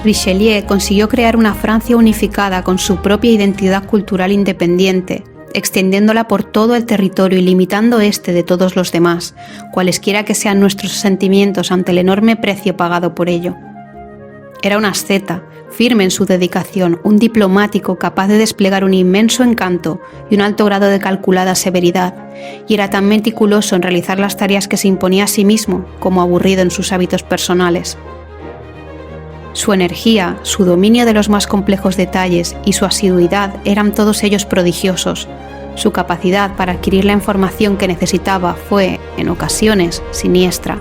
Richelieu consiguió crear una Francia unificada con su propia identidad cultural independiente, extendiéndola por todo el territorio y limitando este de todos los demás, cualesquiera que sean nuestros sentimientos ante el enorme precio pagado por ello. Era un asceta, firme en su dedicación, un diplomático capaz de desplegar un inmenso encanto y un alto grado de calculada severidad, y era tan meticuloso en realizar las tareas que se imponía a sí mismo como aburrido en sus hábitos personales. Su energía, su dominio de los más complejos detalles y su asiduidad eran todos ellos prodigiosos. Su capacidad para adquirir la información que necesitaba fue, en ocasiones, siniestra.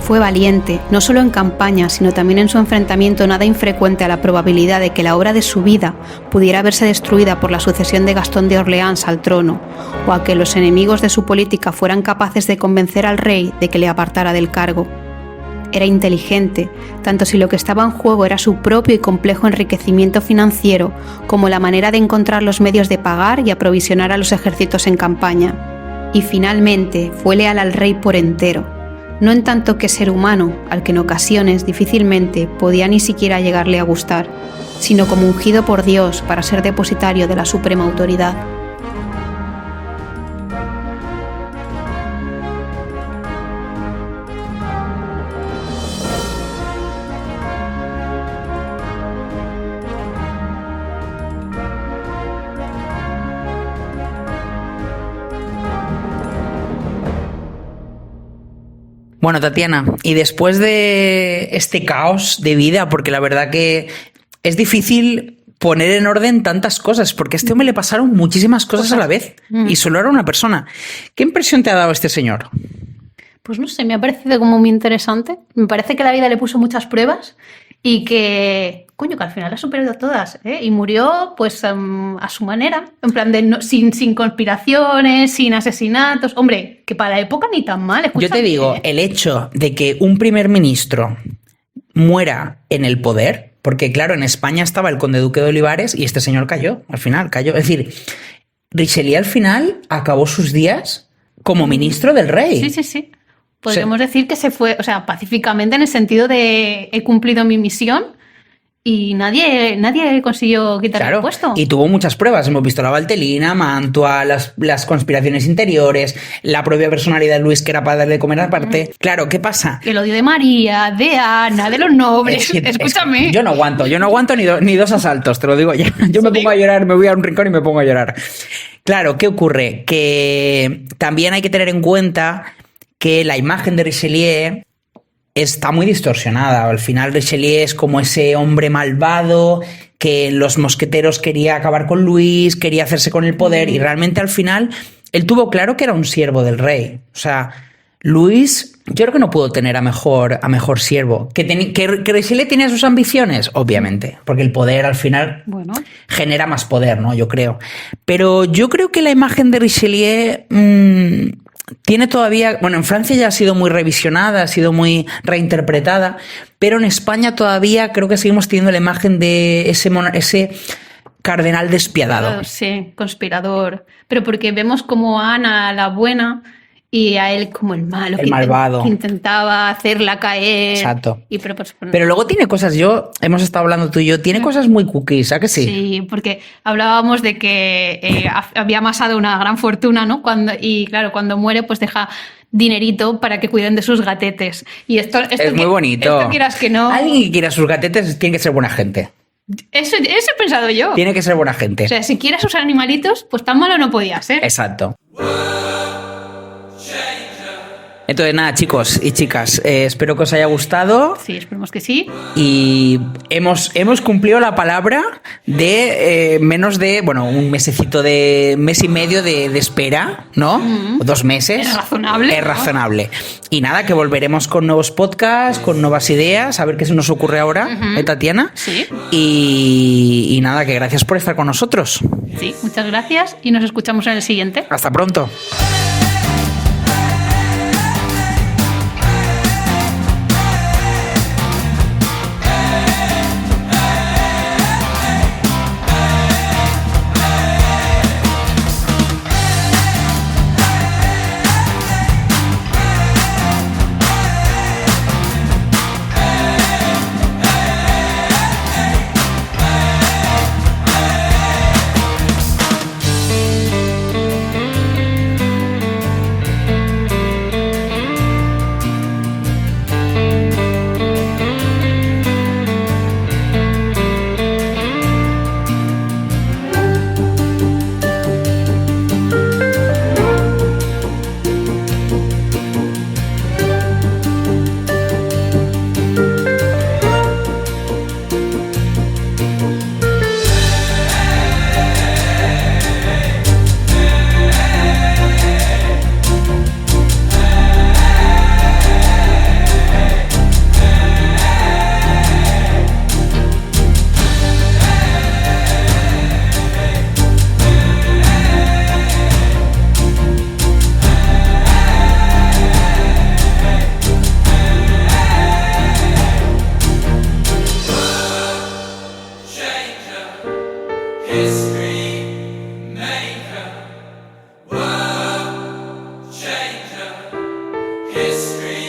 Fue valiente, no solo en campaña, sino también en su enfrentamiento nada infrecuente a la probabilidad de que la obra de su vida pudiera verse destruida por la sucesión de Gastón de Orleans al trono, o a que los enemigos de su política fueran capaces de convencer al rey de que le apartara del cargo. Era inteligente, tanto si lo que estaba en juego era su propio y complejo enriquecimiento financiero, como la manera de encontrar los medios de pagar y aprovisionar a los ejércitos en campaña. Y finalmente fue leal al rey por entero, no en tanto que ser humano, al que en ocasiones difícilmente podía ni siquiera llegarle a gustar, sino como ungido por Dios para ser depositario de la suprema autoridad. Bueno, Tatiana, y después de este caos de vida, porque la verdad que es difícil poner en orden tantas cosas, porque a este hombre le pasaron muchísimas cosas a la vez y solo era una persona. ¿Qué impresión te ha dado este señor? Pues no sé, me ha parecido como muy interesante. Me parece que la vida le puso muchas pruebas y que, coño, que al final ha superado todas, ¿eh? Y murió pues a su manera, en plan de sin conspiraciones, sin asesinatos. Hombre, que para la época ni tan mal. Escúchame. Yo te digo, el hecho de que un primer ministro muera en el poder Porque, claro, en España estaba el conde duque de Olivares y este señor cayó, al final, cayó. Es decir, Richelieu al final acabó sus días como ministro del rey. Sí. Podríamos decir que se fue, o sea, pacíficamente en el sentido de he cumplido mi misión y nadie consiguió quitarle el puesto. Y tuvo muchas pruebas. Hemos visto la Valtelina, Mantua, las conspiraciones interiores, la propia personalidad de Luis, que era para darle de comer aparte. Claro, ¿qué pasa? El odio de María, de Ana, de los nobles. Escúchame. Yo no aguanto ni dos asaltos, te lo digo ya. Yo me pongo a llorar, me voy a un rincón y me pongo a llorar. Claro, ¿qué ocurre? Que también hay que tener en cuenta que la imagen de Richelieu está muy distorsionada. Al final Richelieu es como ese hombre malvado que en los mosqueteros quería acabar con Luis, quería hacerse con el poder, y realmente al final él tuvo claro que era un siervo del rey. O sea, Luis, yo creo que no pudo tener a mejor siervo. ¿Que Richelieu tenía sus ambiciones? Obviamente, porque el poder al final genera más poder, ¿no? Yo creo. Pero yo creo que la imagen de Richelieu tiene todavía, bueno, en Francia ya ha sido muy revisionada, ha sido muy reinterpretada, pero en España todavía creo que seguimos teniendo la imagen de ese cardenal despiadado. Sí, conspirador. Pero porque vemos como a Ana, la buena, y a él como el malo, el malvado, que intentaba hacerla caer. Exacto. Pero luego tiene cosas, hemos estado hablando tú y yo, tiene cosas muy cookies, ¿a que sí? Sí, porque hablábamos de que había amasado una gran fortuna, ¿no? Y claro, cuando muere, pues deja dinerito para que cuiden de sus gatetes. Y esto es muy bonito. Esto quieras que no. Alguien que quiera sus gatetes tiene que ser buena gente. Eso he pensado yo. Tiene que ser buena gente. O sea, si quieres sus animalitos, pues tan malo no podía ser. Exacto. Entonces, nada, chicos y chicas, espero que os haya gustado. Sí, esperemos que sí. Y hemos cumplido la palabra de menos de, un mes y medio de espera, ¿no? 2 meses. Es razonable. Es razonable. Y nada, que volveremos con nuevos podcasts, con nuevas ideas, a ver qué se nos ocurre ahora, Tatiana. Sí. Y nada, que gracias por estar con nosotros. Sí, muchas gracias y nos escuchamos en el siguiente. Hasta pronto. History